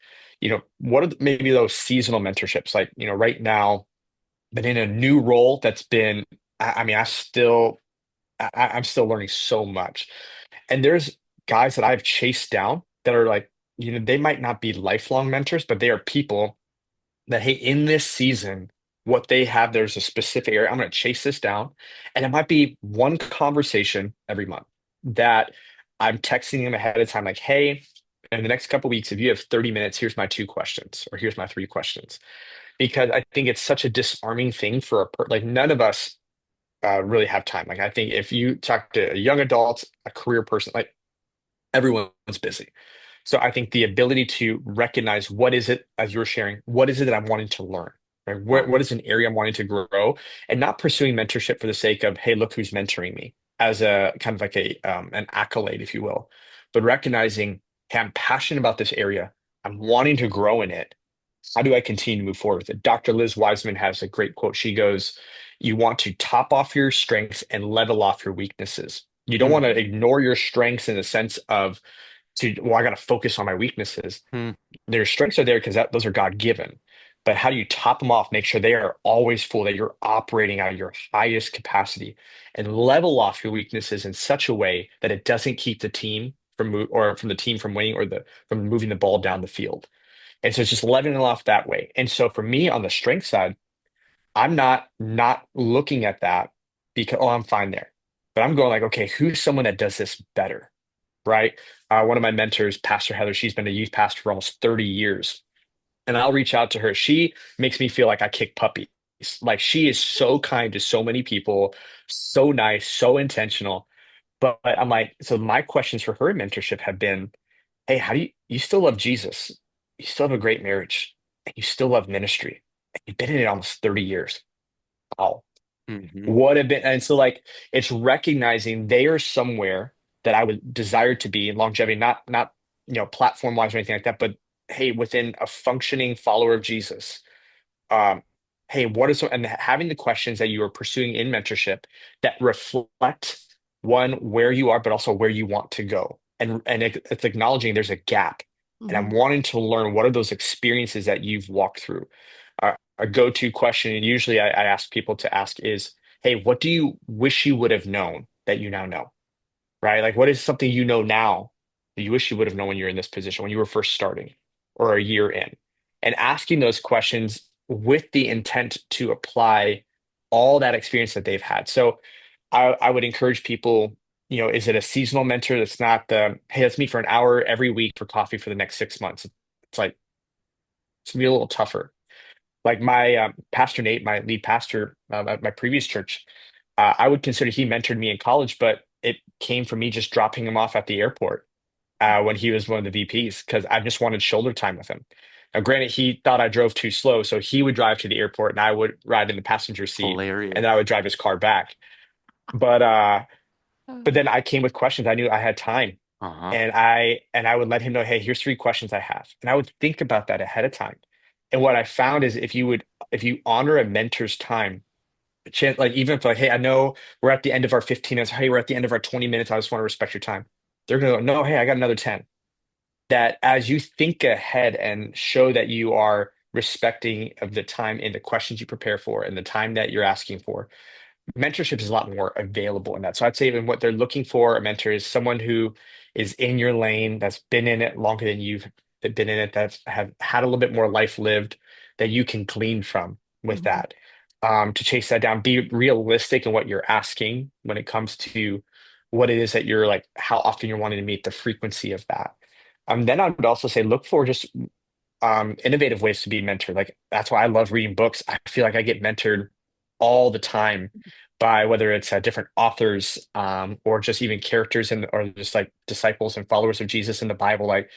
what are maybe those seasonal mentorships? Like, right now, been in a new role that's been, I mean, I'm still learning so much. And there's guys that I've chased down that are like, they might not be lifelong mentors, but they are people that, hey, in this season, what they have, there's a specific area. I'm going to chase this down. And it might be one conversation every month that I'm texting them ahead of time, like, hey, in the next couple of weeks, if you have 30 minutes, here's my two questions, or here's my three questions. Because I think it's such a disarming thing for like none of us really have time. Like I think if you talk to a young adult, a career person, like everyone's busy. So I think the ability to recognize what is it, as you're sharing, what is it that I'm wanting to learn, right? yeah. What is an area I'm wanting to grow, and not pursuing mentorship for the sake of, hey, look who's mentoring me, as a kind of like an accolade, if you will, but recognizing, hey, I'm passionate about this area. I'm wanting to grow in it. How do I continue to move forward with it? Dr. Liz Wiseman has a great quote. She goes, "You want to top off your strengths and level off your weaknesses. You don't Mm, want to ignore your strengths in the sense of well, I got to focus on my weaknesses. mm, Their strengths are there because those are God given. But how do you top them off? Make sure they are always full, that you're operating at your highest capacity, and level off your weaknesses in such a way that it doesn't keep the team from the team from winning or the from moving the ball down the field. And so it's just leveling it off that way. And so for me on the strength side, I'm not looking at that because I'm fine there. But I'm going like, okay, who's someone that does this better? Right? One of my mentors, Pastor Heather, she's been a youth pastor for almost 30 years. And I'll reach out to her. She makes me feel like I kick puppies. Like she is so kind to so many people, so nice, so intentional. But I'm like, so my questions for her in mentorship have been, hey, how do you still love Jesus? You still have a great marriage, and you still love ministry. And you've been in it almost 30 years. Wow. mhm. What have been, and so like it's recognizing they are somewhere that I would desire to be in longevity, not platform wise or anything like that, but hey, within a functioning follower of Jesus, um, hey, what is and having the questions that you are pursuing in mentorship that reflect one where you are, but also where you want to go, and it's acknowledging there's a gap, and I'm Hmm. wanting to learn what are those experiences that you've walked through. A go-to question, and usually I ask people to ask is, hey, what do you wish you would have known that you now know? Right? Like, what is something you know now that you wish you would have known when you're in this position, when you were first starting or a year in? And asking those questions with the intent to apply all that experience that they've had. So I would encourage people, is it a seasonal mentor that's not hey, let's meet for an hour every week for coffee for the next 6 months? It's like, it's gonna be a little tougher. Like my pastor Nate, my lead pastor at my previous church, I would consider he mentored me in college, but it came from me just dropping him off at the airport when he was one of the VPs because I just wanted shoulder time with him. Now, granted, he thought I drove too slow, so he would drive to the airport and I would ride in the passenger seat, and then I Hilarious. would drive his car back. But then I came with questions. I knew I had time, Uh-huh. and I would let him know, hey, here's three questions I have, and I would think about that ahead of time. And what I found is if you honor a mentor's time, chance, like even if like, hey, I know we're at the end of our 15 minutes. Hey, we're at the end of our 20 minutes. I just want to respect your time. They're gonna go, no, hey, I got another 10. That as you think ahead and show that you are respecting of the time and the questions you prepare for and the time that you're asking for, mentorship is a lot more available in that. So I'd say even what they're looking for a mentor is someone who is in your lane, that's been in it longer than you've been in it, that's have had a little bit more life lived that you can glean from with Hmm. that. To chase that down, be realistic in what you're asking when it comes to what it is that you're like, how often you're wanting to meet, the frequency of that. Then I would also say look for just innovative ways to be mentored. Like that's why I love reading books. I feel like I get mentored all the time by whether it's different authors or just even characters and or just like disciples and followers of Jesus in the Bible. Like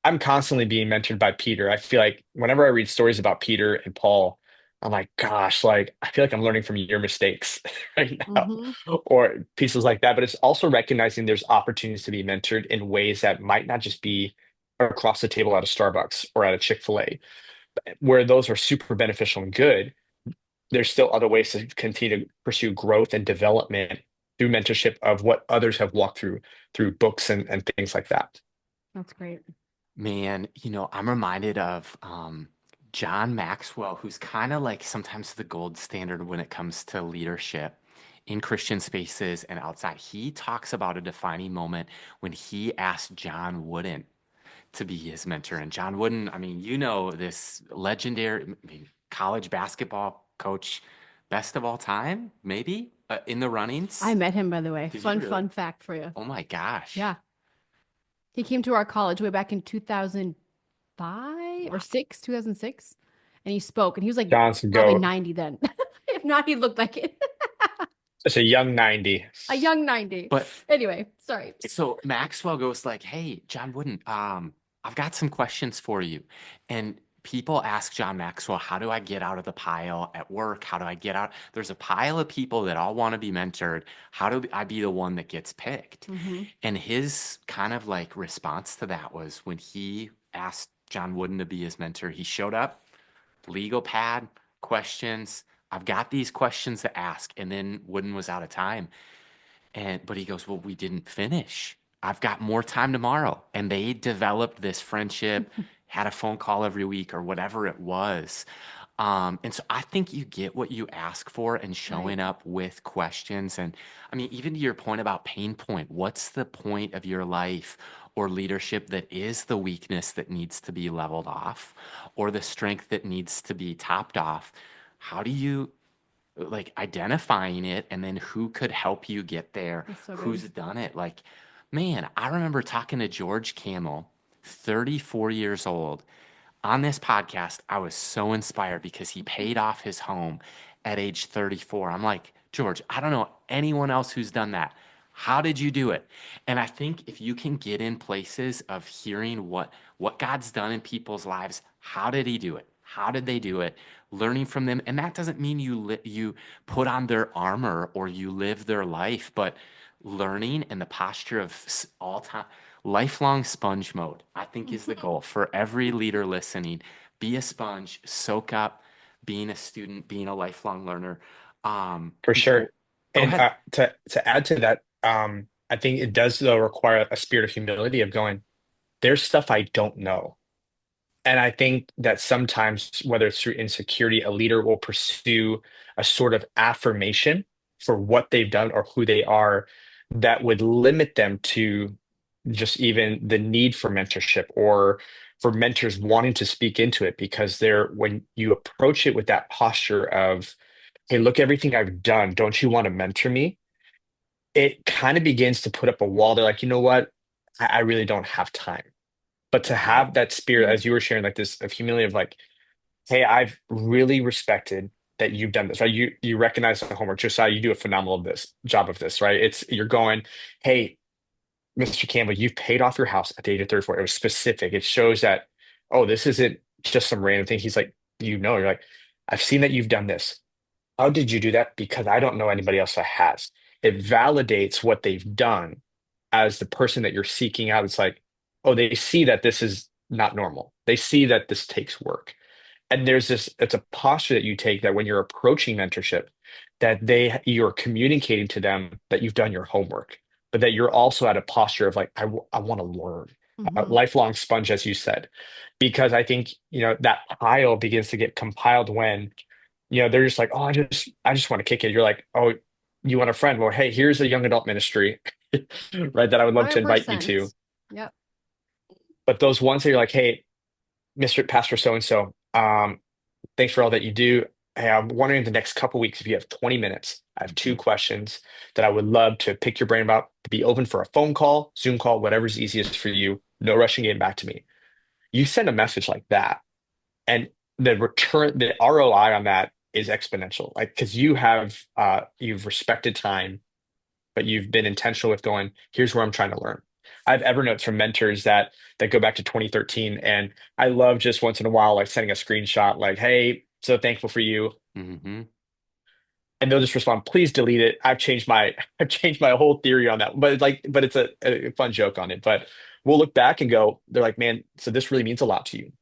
I'm constantly being mentored by Peter. I feel like whenever I read stories about Peter and Paul, I'm like, gosh, like I feel like I'm learning from your mistakes right now, Hmm. or pieces like that. But it's also recognizing there's opportunities to be mentored in ways that might not just be across the table at a Starbucks or at a Chick-fil-A, where those are super beneficial and good. There's still other ways to continue to pursue growth and development through mentorship of what others have walked through books and things like that. That's great. Man, I'm reminded of John Maxwell, who's kind of like sometimes the gold standard when it comes to leadership in Christian spaces and outside. He talks about a defining moment when he asked John Wooden to be his mentor. And John Wooden, I mean, this legendary, I mean, college basketball coach, best of all time, maybe in the I runnings. met him, by the way. Did you really? Fun fact for you. Oh my gosh. Yeah. He came to our college way back in 2005 or Wow. 6, 2006. And he spoke, and he was like Johnson probably Goat. 90 then. If not, he looked like it. It's a young 90. A young 90. But Anyway, sorry. so Maxwell goes like, "Hey, John Wooden, I've got some questions for you." And people ask John Maxwell, "How do I get out of the pile at work? How do I get out? There's a pile of people that all want to be mentored. How do I be the one that gets picked?" Hmm. And his kind of like response to that was when he asked John Wooden to be his mentor, he showed up, legal pad, questions. I've got these questions to ask. And then Wooden was out of time. But he goes, "Well, we didn't finish. I've got more time tomorrow." And they developed this friendship, had a phone call every week or whatever it was. And so I think you get what you ask for and Right. showing up with questions. And I mean, even to your point about pain point, what's the point of your life or leadership that is the weakness that needs to be leveled off or the strength that needs to be topped off? How do you like identifying it and then who could help you get there, That's so good. who's done it? Like, man, I remember talking to George Camel, 34 years old. On this podcast, I was so inspired because he paid off his home at age 34. I'm like, George, I don't know anyone else who's done that. How did you do it? And I think if you can get in places of hearing what God's done in people's lives, how did he do it? How did they do it? Learning from them, and that doesn't mean you put on their armor or you live their life, but learning and the posture of all time lifelong sponge mode, I think is the goal for every leader listening. Be a sponge, soak up being a student, being a lifelong learner. For sure. Go And ahead. to add to that, I think it does though require a spirit of humility of going, there's stuff I don't know. And I think that sometimes, whether it's through insecurity, a leader will pursue a sort of affirmation for what they've done or who they are that would limit them to just even the need for mentorship or for mentors wanting to speak into it because when you approach it with that posture of, hey, look everything I've done, don't you want to mentor me? It kind of begins to put up a wall. They're like, you know what? I really don't have time. But to Right. have that spirit, Mm. as you were sharing, like this of humility of like, hey, I've really respected that you've done this, right? You recognize the homework. Josiah, you do a phenomenal job of this, right? It's you're going, hey, Mr. Campbell, you've paid off your house at the age of 34. It was specific. It shows that, oh, this isn't just some random thing. He's like, you're like, I've seen that you've done this. How did you do that? Because I don't know anybody else that has. It validates what they've done as the person that you're seeking out. It's like, oh, they see that this is not normal. They see that this takes work. And it's a posture that you take that when you're approaching mentorship, that you're communicating to them that you've done your homework, but that you're also at a posture of like, I want to learn, a Hmm. lifelong sponge, as you said, because I think, that pile begins to get compiled when, they're just like, oh, I just want to kick it. You're like, oh, you want a friend? Well, hey, here's a young adult ministry, right, that I would love to invite you 100%. to. Yep. But those ones that you're like, hey, Mr. Pastor so and so, thanks for all that you do. Hey, I'm wondering in the next couple weeks if you have 20 minutes. I have two questions that I would love to pick your brain about. Be open for a phone call, Zoom call, whatever's easiest for you. No rushing getting back to me. You send a message like that, and the ROI on that is exponential. Like, because you've respected time, but you've been intentional with going, here's where I'm trying to learn. I have Evernotes from mentors that go back to 2013, and I love just once in a while like sending a screenshot like, "Hey, so thankful for you," Hmm. and they'll just respond, "Please delete it. I've changed my I've changed my whole theory on that." But it's a fun joke on it. But we'll look back and go, they're like, "Man, so this really means a lot to you,"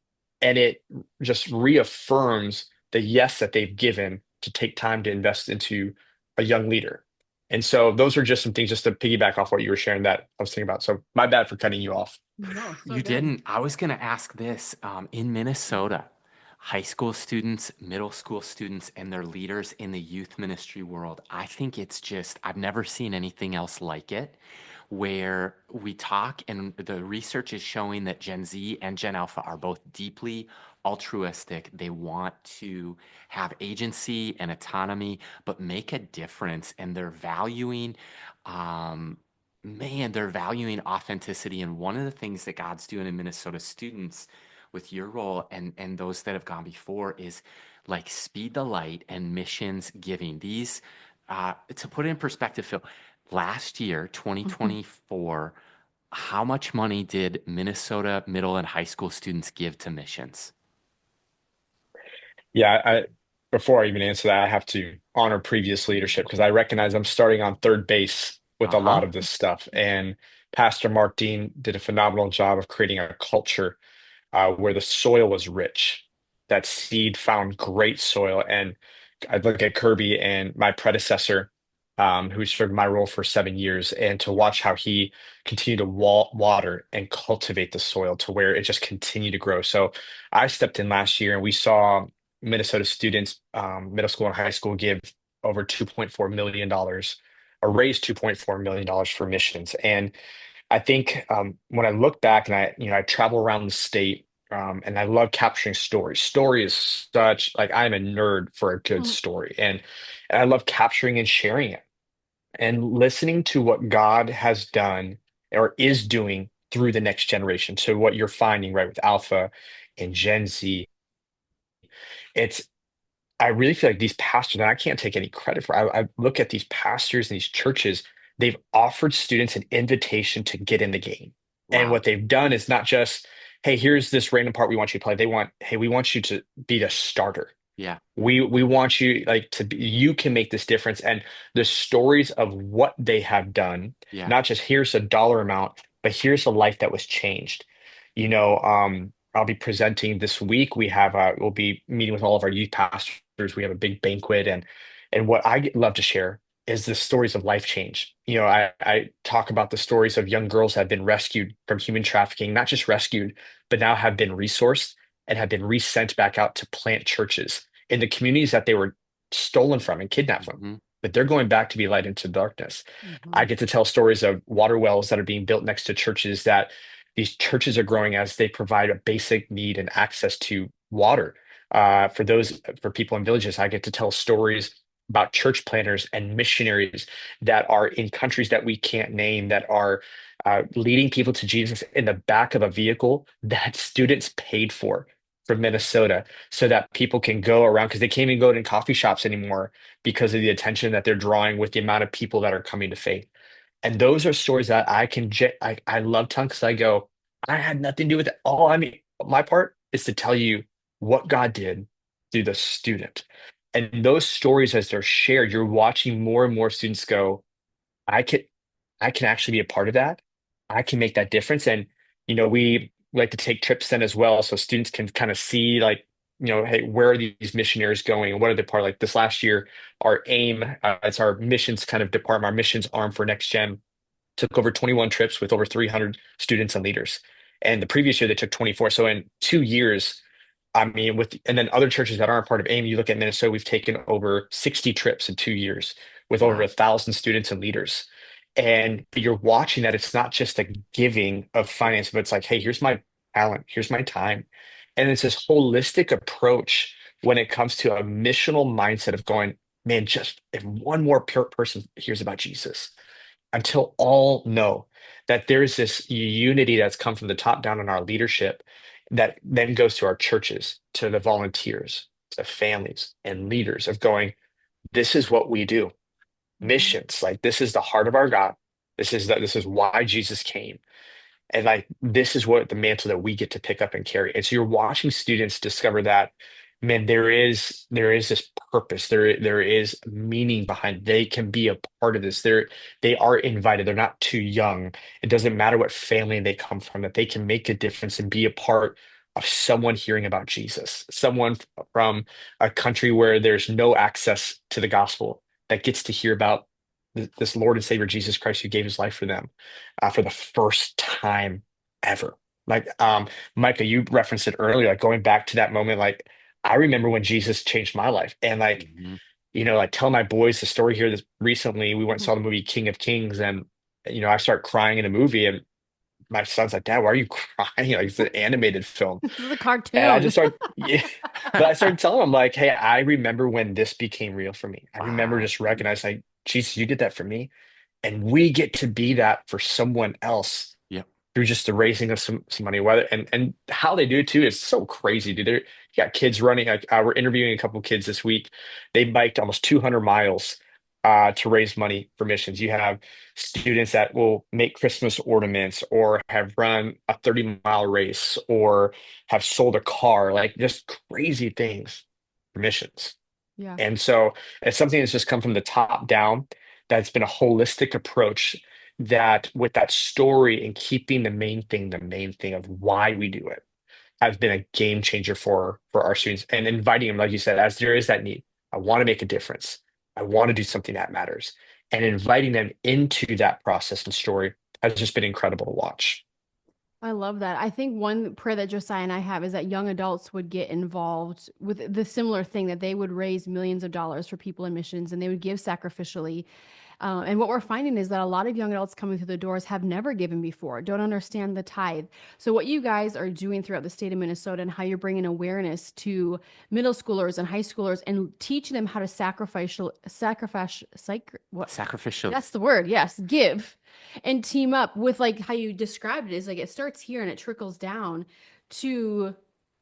and it just reaffirms the yes that they've given to take time to invest into a young leader. And so those are just some things just to piggyback off what you were sharing that I was thinking about. So my bad for cutting you off. No, so You good. didn't. I was going to ask this. In Minnesota, high school students, middle school students, and their leaders in the youth ministry world, I think it's just, I've never seen anything else like it, where we talk, and the research is showing that Gen Z and Gen Alpha are both deeply altruistic. They want to have agency and autonomy, but make a difference, and they're valuing. Um, Man, they're valuing authenticity. And one of the things that God's doing in Minnesota students with your role and those that have gone before is like speed the light and missions giving. These, to put it in perspective, Phil, last year, Mhm. 2024, how much money did Minnesota middle and high school students give to missions? Yeah, before I even answer that, I have to honor previous leadership because I recognize I'm starting on third base with a Uh-huh. lot of this stuff. And Pastor Mark Dean did a phenomenal job of creating a culture where the soil was rich. That seed found great soil. And I look at Kirby and my predecessor, who served in my role for 7 years, and to watch how he continued to water and cultivate the soil to where it just continued to grow. So I stepped in last year and we saw Minnesota students, middle school and high school, give over $2.4 million or raise $2.4 million for missions. And I think when I look back and I travel around the state, and I love capturing stories. Story is such like I'm a nerd for a good Mhm. story, and I love capturing and sharing it and listening to what God has done or is doing through the next generation. So what you're finding right with Alpha and Gen Z, it's I really feel like these pastors, and I can't take any credit for. I look at these pastors and these churches, they've offered students an invitation to get in the game. And Wow. what they've done is not just, hey, here's this random part we want you to play. They want, hey, we want you to be the starter. Yeah. We want you like to be, you can make this difference. And the stories of what they have done, Yeah. not just here's a dollar amount, but here's a life that was changed. I'll be presenting this week. We'll be meeting with all of our youth pastors. We have a big banquet, and what love to share is the stories of life change. I talk about the stories of young girls that have been rescued from human trafficking, not just rescued, but now have been resourced and have been resent back out to plant churches in the communities that they were stolen from and kidnapped from. Hmm. But they're going back to be light into darkness. I Mhm. get to tell stories of water wells that are being built next to churches that these churches are growing as they provide a basic need and access to water. For people in villages, I get to tell stories about church planners and missionaries that are in countries that we can't name that are leading people to Jesus in the back of a vehicle that students paid for from Minnesota so that people can go around because they can't even go in coffee shops anymore because of the attention that they're drawing with the amount of people that are coming to faith. And those are stories that I love telling because I go, I had nothing to do with it. I mean, my part is to tell you what God did through the student. And those stories, as they're shared, you're watching more and more students go, I can I can actually be a part of that. I can make that difference. And, we like to take trips then as well. So students can kind of see like, hey, where are these missionaries going? And what are they part like this last year, our aim, it's our missions kind of department, our missions arm for next gen took over 21 trips with over 300 students and leaders. And the previous year they took 24. So in 2 years, I mean, and then other churches that aren't part of AIM, you look at Minnesota, we've taken over 60 trips in 2 years with over Wow. 1,000 students and leaders. And you're watching that it's not just a giving of finance, but it's like, hey, here's my talent, here's my time. And it's this holistic approach when it comes to a missional mindset of going, man, just if one more person hears about Jesus, until all know that there's this unity that's come from the top down in our leadership that then goes to our churches, to the volunteers, of families and leaders of going, this is what we do. Mhm. Missions, like this is the heart of our God. This is why Jesus came. And like this is what the mantle that we get to pick up and carry. And so you're watching students discover that, man, there is this purpose. There is meaning behind. They can be a part of this. They are invited. They're not too young. It doesn't matter what family they come from, that they can make a difference and be a part of someone hearing about Jesus, someone from a country where there's no access to the gospel that gets to hear about this Lord and Savior Jesus Christ who gave his life for them for the first time ever. Like, Micah, you referenced it earlier, like going back to that moment, like I remember when Jesus changed my life. And like, Mhm. like tell my boys the story here this recently. We went and saw the movie King of Kings, and I start crying in a movie, and my son's like, Dad, why are you crying? Like it's an animated film. This is a And I cartoon. just started, yeah. But I started telling him, like, hey, I remember when this became real for me. I remember Wow. just recognizing, like, Jesus, you did that for me. And we get to be that for someone else Yep. through just the raising of some money. Whether and how they do it too is so crazy, dude. You got kids running. Like we're interviewing a couple kids this week. They biked almost 200 miles to raise money for missions. You have students that will make Christmas ornaments or have run a 30-mile race or have sold a car, like just crazy things for missions. Yeah. And so it's something that's just come from the top down, that's been a holistic approach that with that story and keeping the main thing of why we do it has been a game changer for our students and inviting them, like you said, as there is that need. I want to make a difference. I want to do something that matters. And inviting them into that process and story has just been incredible to watch. I love that. I think one prayer that Josiah and I have is that young adults would get involved with the similar thing, that they would raise millions of dollars for people in missions and they would give sacrificially. And what we're finding is that a lot of young adults coming through the doors have never given before, don't understand the tithe. So, what you guys are doing throughout the state of Minnesota and how you're bringing awareness to middle schoolers and high schoolers and teaching them how to what? Sacrificial. That's the word. Yes, give and team up with like how you described it is like it starts here and it trickles down to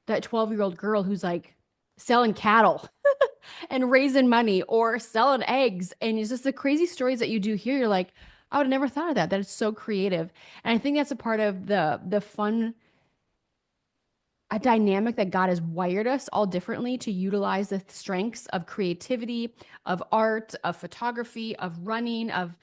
that 12-year-old girl who's like selling cattle and raising money or selling eggs. And it's just the crazy stories that you do here. You're like, I would have never thought of that. That is so creative. And I think that's a part of the fun, a dynamic that God has wired us all differently to utilize the strengths of creativity, of art, of photography, of running, of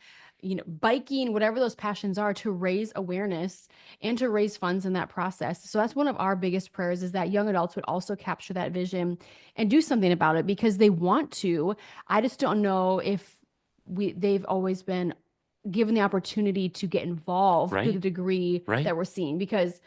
biking, whatever those passions are, to raise awareness and to raise funds in that process. So that's one of our biggest prayers, is that young adults would also capture that vision and do something about it because they want to. I just don't know if they've always been given the opportunity to get involved to the Right? degree Right? that we're seeing. Because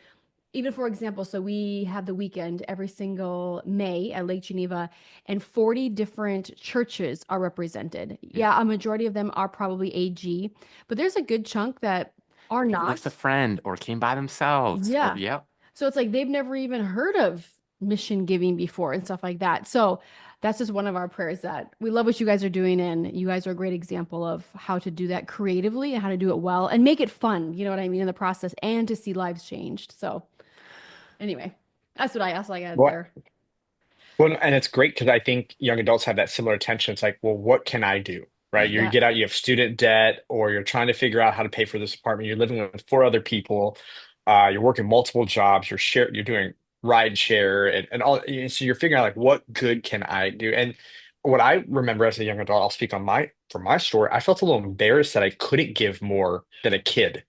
even for example, so we have the weekend every single May at Lake Geneva, and 40 different churches are represented. Yeah. Yeah, a majority of them are probably AG, but there's a good chunk that are Came with a not. friend or came by themselves or Yeah. yep. So it's like they've never even heard of mission giving before and stuff like that. So that's just one of our prayers, that we love what you guys are doing, and you guys are a great example of how to do that creatively and how to do it well and make it fun, you know what I mean, in the process, and to see lives changed. So anyway, that's what I got What there. Well, and it's great because I think young adults have that similar attention. It's like, well, what can I do? Right? You Yeah. get out, you have student debt, or you're trying to figure out how to pay for this apartment. You're living with four other people. You're working multiple jobs. You're doing ride share and all. So you're figuring out like, what good can I do? And what I remember as a young adult, I'll speak on my story. I felt a little embarrassed that I couldn't give more than a kid,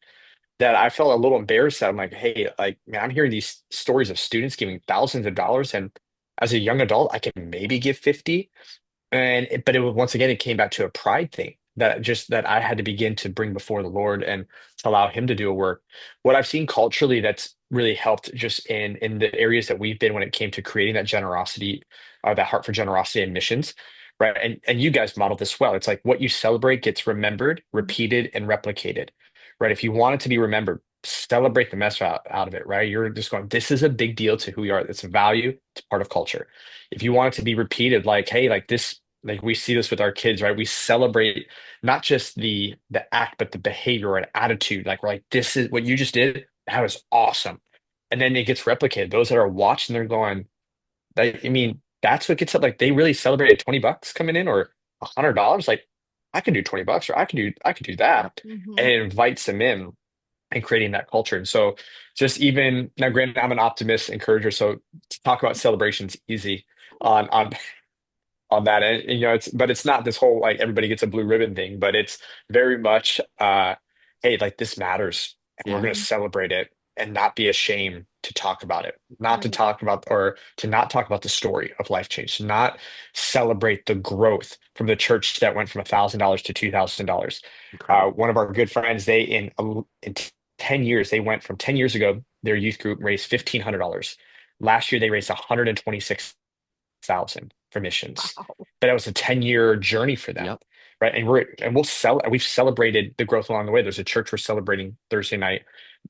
that I felt a little embarrassed that I'm like, hey, like, man, I'm hearing these stories of students giving thousands of dollars, and as a young adult, I can maybe give 50. But it was once again, it came back to a pride thing that I had to begin to bring before the Lord and to allow Him to do a work. What I've seen culturally that's really helped just in the areas that we've been when it came to creating that generosity, that heart for generosity and missions, right? And you guys modeled this well. It's like what you celebrate gets remembered, repeated, and replicated, right? If you want it to be remembered, celebrate the mess out of it, right? You're just going, this is a big deal to who we are. It's a value. It's part of culture. If you want it to be repeated, like, hey, like this, like we see this with our kids, right? We celebrate not just the act, but the behavior and attitude. Like we're like, this is what you just did. That was awesome. And then it gets replicated. Those that are watching, they're going, I mean, that's what gets it. Like they really celebrated $20 coming in or $100. Like I can do $20 or I could do Yep. that. And Hmm. it invites them in and creating that culture. And so just even now, granted, I'm an optimist encourager. So to talk about celebrations easy on that. And but it's not this whole like everybody gets a blue ribbon thing, but it's very much hey, like this matters and we're Yeah. gonna celebrate it and not be ashamed to talk about it, not to Right. talk about or to not talk about the story of life change, to not celebrate the growth from the church that went from $1,000 to $2,000. Incredible. One of our good friends, they in 10 years, they went from 10 years ago, their youth group raised $1,500. Last year, they raised 126,000 for missions. Wow. But it was a 10-year journey for them, Yep. right? We've celebrated the growth along the way. There's a church we're celebrating Thursday night.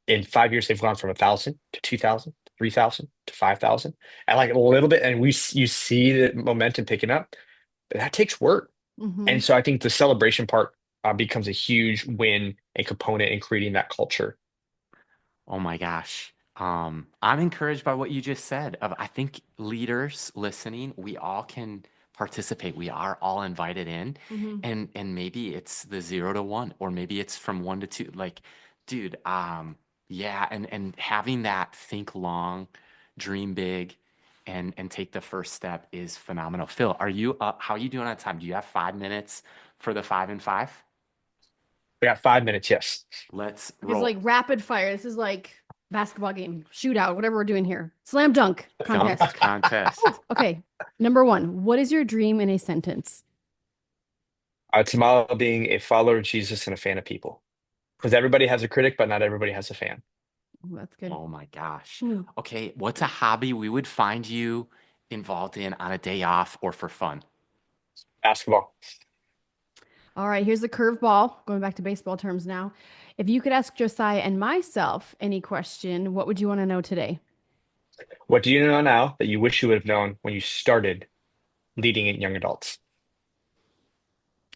In 5 years, they've gone from 1,000 to 2,000, 3,000 to 5,000, and like a little bit. And you see the momentum picking up, but that takes work. Hmm. And so I think the celebration part becomes a huge win and component in creating that culture. Oh my gosh. I'm encouraged by what you just said. I think leaders listening, we all can participate. We are all invited in. Hmm. And maybe it's the 0 to 1, or maybe it's from 1 to 2. Like, dude, yeah, and having that think long, dream big, and take the first step is phenomenal. Phil, how are you doing on time? Do you have 5 minutes for the 5 and 5? We got 5 minutes, yes. Let's It's like roll. rapid fire. This is like basketball game, shootout, whatever we're doing here. Slam dunk Dunk contest. Woo. contest. Okay. Number one, what is your dream in a sentence? Tamala being a follower of Jesus and a fan of people. Because everybody has a critic, but not everybody has a fan. Ooh, that's good. Oh my gosh. Hmm. Okay, what's a hobby we would find you involved in on a day off or for fun? Basketball. All right, here's the curveball, going back to baseball terms now. If you could ask Josiah and myself any question, what would you want to know today? What do you know now that you wish you would have known when you started leading in young adults?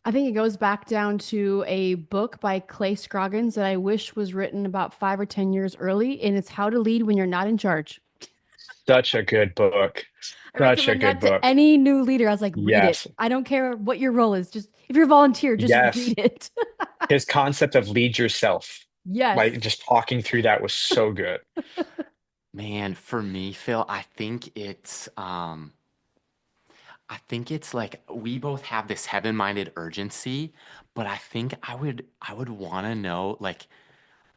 I think it goes back down to a book by Clay Scroggins that I wish was written about 5 or 10 years early, and it's How to Lead When You're Not in Charge. Such a good book. I Such a recommend good that to book. any new leader. I was like, read it. Yes. I don't care what your role is. Just if you're a volunteer, just read Yes. it. His concept of lead yourself, like Yes. just talking through that was so good. Man, for me, Phil, I think it's like we both have this heaven-minded urgency, but I think I would want to know like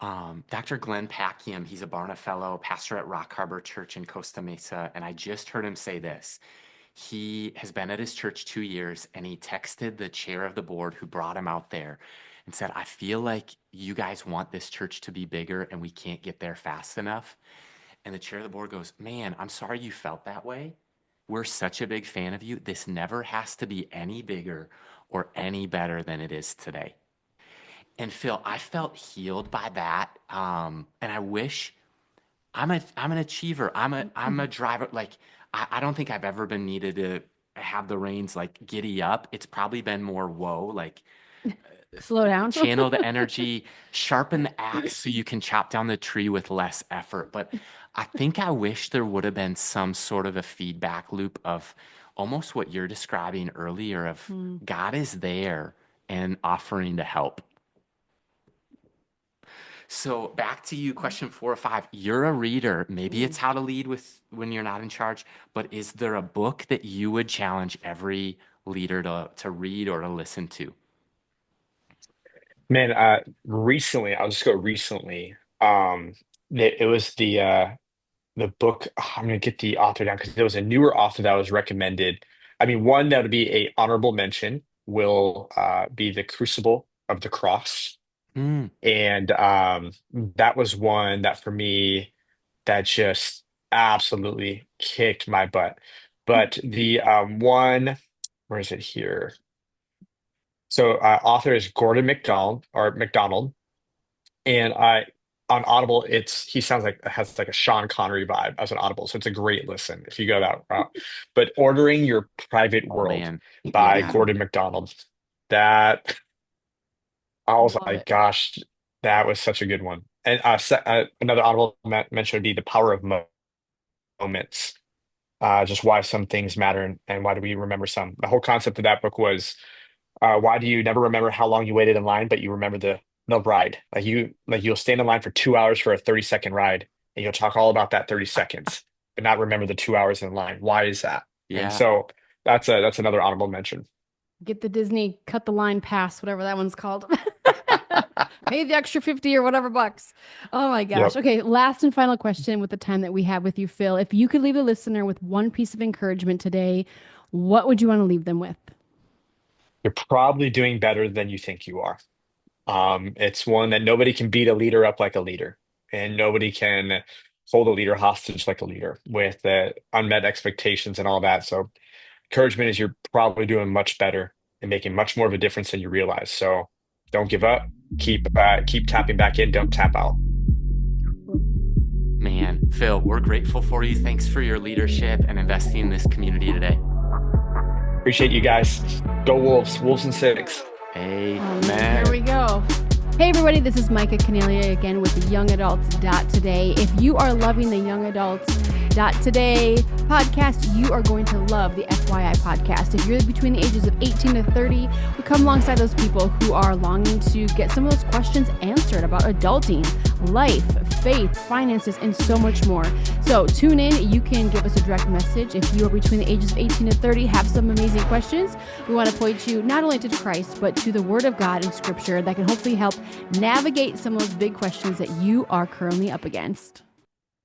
Dr. Glenn Packiam, he's a Barna Fellow, pastor at Rock Harbor Church in Costa Mesa, and I just heard him say this. He has been at his church 2 years, and he texted the chair of the board who brought him out there and said, I feel like you guys want this church to be bigger, and we can't get there fast enough. And the chair of the board goes, Man, I'm sorry you felt that way. We're such a big fan of you. This never has to be any bigger or any better than it is today. And Phil, I felt healed by that. And I wish I'm an achiever. I'm a driver. Like I don't think I've ever been needed to have the reins like giddy up. It's probably been more whoa, like Slow down. channel the energy, sharpen the axe so you can chop down the tree with less effort. But I think I wish there would have been some sort of a feedback loop of almost what you're describing earlier of Hmm. God is there and offering to help. So back to you, question 4 or 5. You're a reader. Maybe it's Ooh. how to lead with when you're not in charge, but is there a book that you would challenge every leader to read or to listen to? Man, recently, I'll just go recently. It was the book. I'm gonna get the author down because there was a newer author that was recommended. I mean, one that would be a honorable mention will be The Crucible of the Cross. Mm, And that was one that for me that just absolutely kicked my butt. But the one, where is it here? So author is Gordon McDonald or McDonald, and I on Audible, it's he sounds like has like a Sean Connery vibe as an Audible, so it's a great listen if you go that route. But Ordering Your Private oh World man. by Yeah. Gordon McDonald, that I was Love like, it. gosh, that was such a good one. And another Audible mention would be The Power of Moments. just why some things matter and why do we remember some. The whole concept of that book was why do you never remember how long you waited in line, but you remember the ride? You'll stand in line for 2 hours for a 30-second ride, and you'll talk all about that 30 seconds, but not remember the 2 hours in line. Why is that? And Yeah. so that's another honorable mention. Get the Disney cut the line pass, whatever that one's called. Pay the extra 50 or whatever bucks. Oh my gosh. Yep. Okay, last and final question with the time that we have with you, Phil. If you could leave a listener with one piece of encouragement today, what would you want to leave them with? You're probably doing better than you think you are. It's one that nobody can beat a leader up like a leader, and nobody can hold a leader hostage like a leader with unmet expectations and all that. So, encouragement is you're probably doing much better and making much more of a difference than you realize. So, don't give up. Keep tapping back in. Don't tap out. Man, Phil, we're grateful for you. Thanks for your leadership and investing in this community today. Appreciate you guys. Go Wolves. Wolves and six. Oh, man, here we Amen. go. Hey, everybody, this is Micah Cornelia again with the Young Adults Today. If you are loving the Young Adults Today podcast, you are going to love the FYI podcast. If you're between the ages of 18 to 30, we come alongside those people who are longing to get some of those questions answered about adulting, life, faith, finances, and so much more. So tune in. You can give us a direct message. If you are between the ages of 18 to 30, have some amazing questions. We want to point you not only to Christ, but to the Word of God and Scripture that can hopefully help navigate some of those big questions that you are currently up against.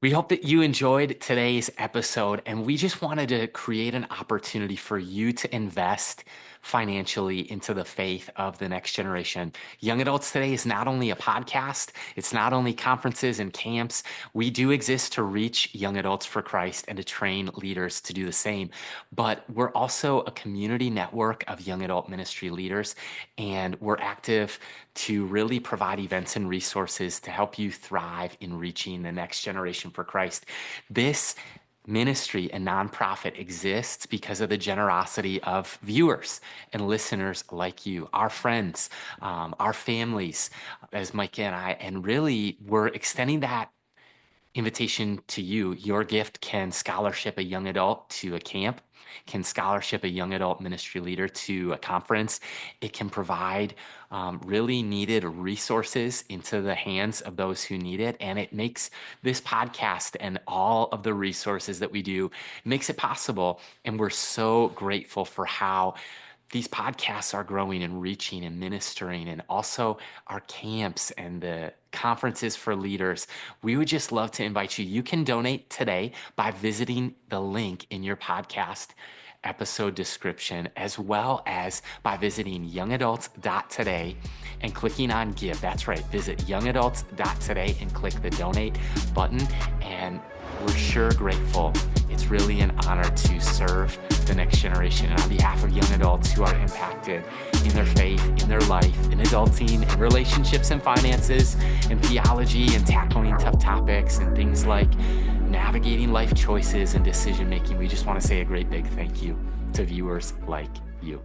We hope that you enjoyed today's episode, and we just wanted to create an opportunity for you to invest financially into the faith of the next generation. Young Adults Today is not only a podcast, it's not only conferences and camps. We do exist to reach young adults for Christ and to train leaders to do the same. But we're also a community network of young adult ministry leaders, and we're active to really provide events and resources to help you thrive in reaching the next generation for Christ. This ministry and nonprofit exists because of the generosity of viewers and listeners like you, our friends, our families, as Mike and I, and really we're extending that invitation to you. Your gift can scholarship a young adult to a camp, can scholarship a young adult ministry leader to a conference. It can provide really needed resources into the hands of those who need it. And it makes this podcast and all of the resources that we do, makes it possible. And we're so grateful for how these podcasts are growing and reaching and ministering, and also our camps and the conferences for leaders. We would just love to invite you. You can donate today by visiting the link in your podcast episode description, as well as by visiting youngadults.today and clicking on give. That's right. Visit youngadults.today and click the donate button. And we're sure grateful. It's really an honor to serve the next generation. And on behalf of young adults who are impacted in their faith, in their life, in adulting, in relationships and finances, in theology and tackling tough topics and things like navigating life choices and decision making, we just want to say a great big thank you to viewers like you.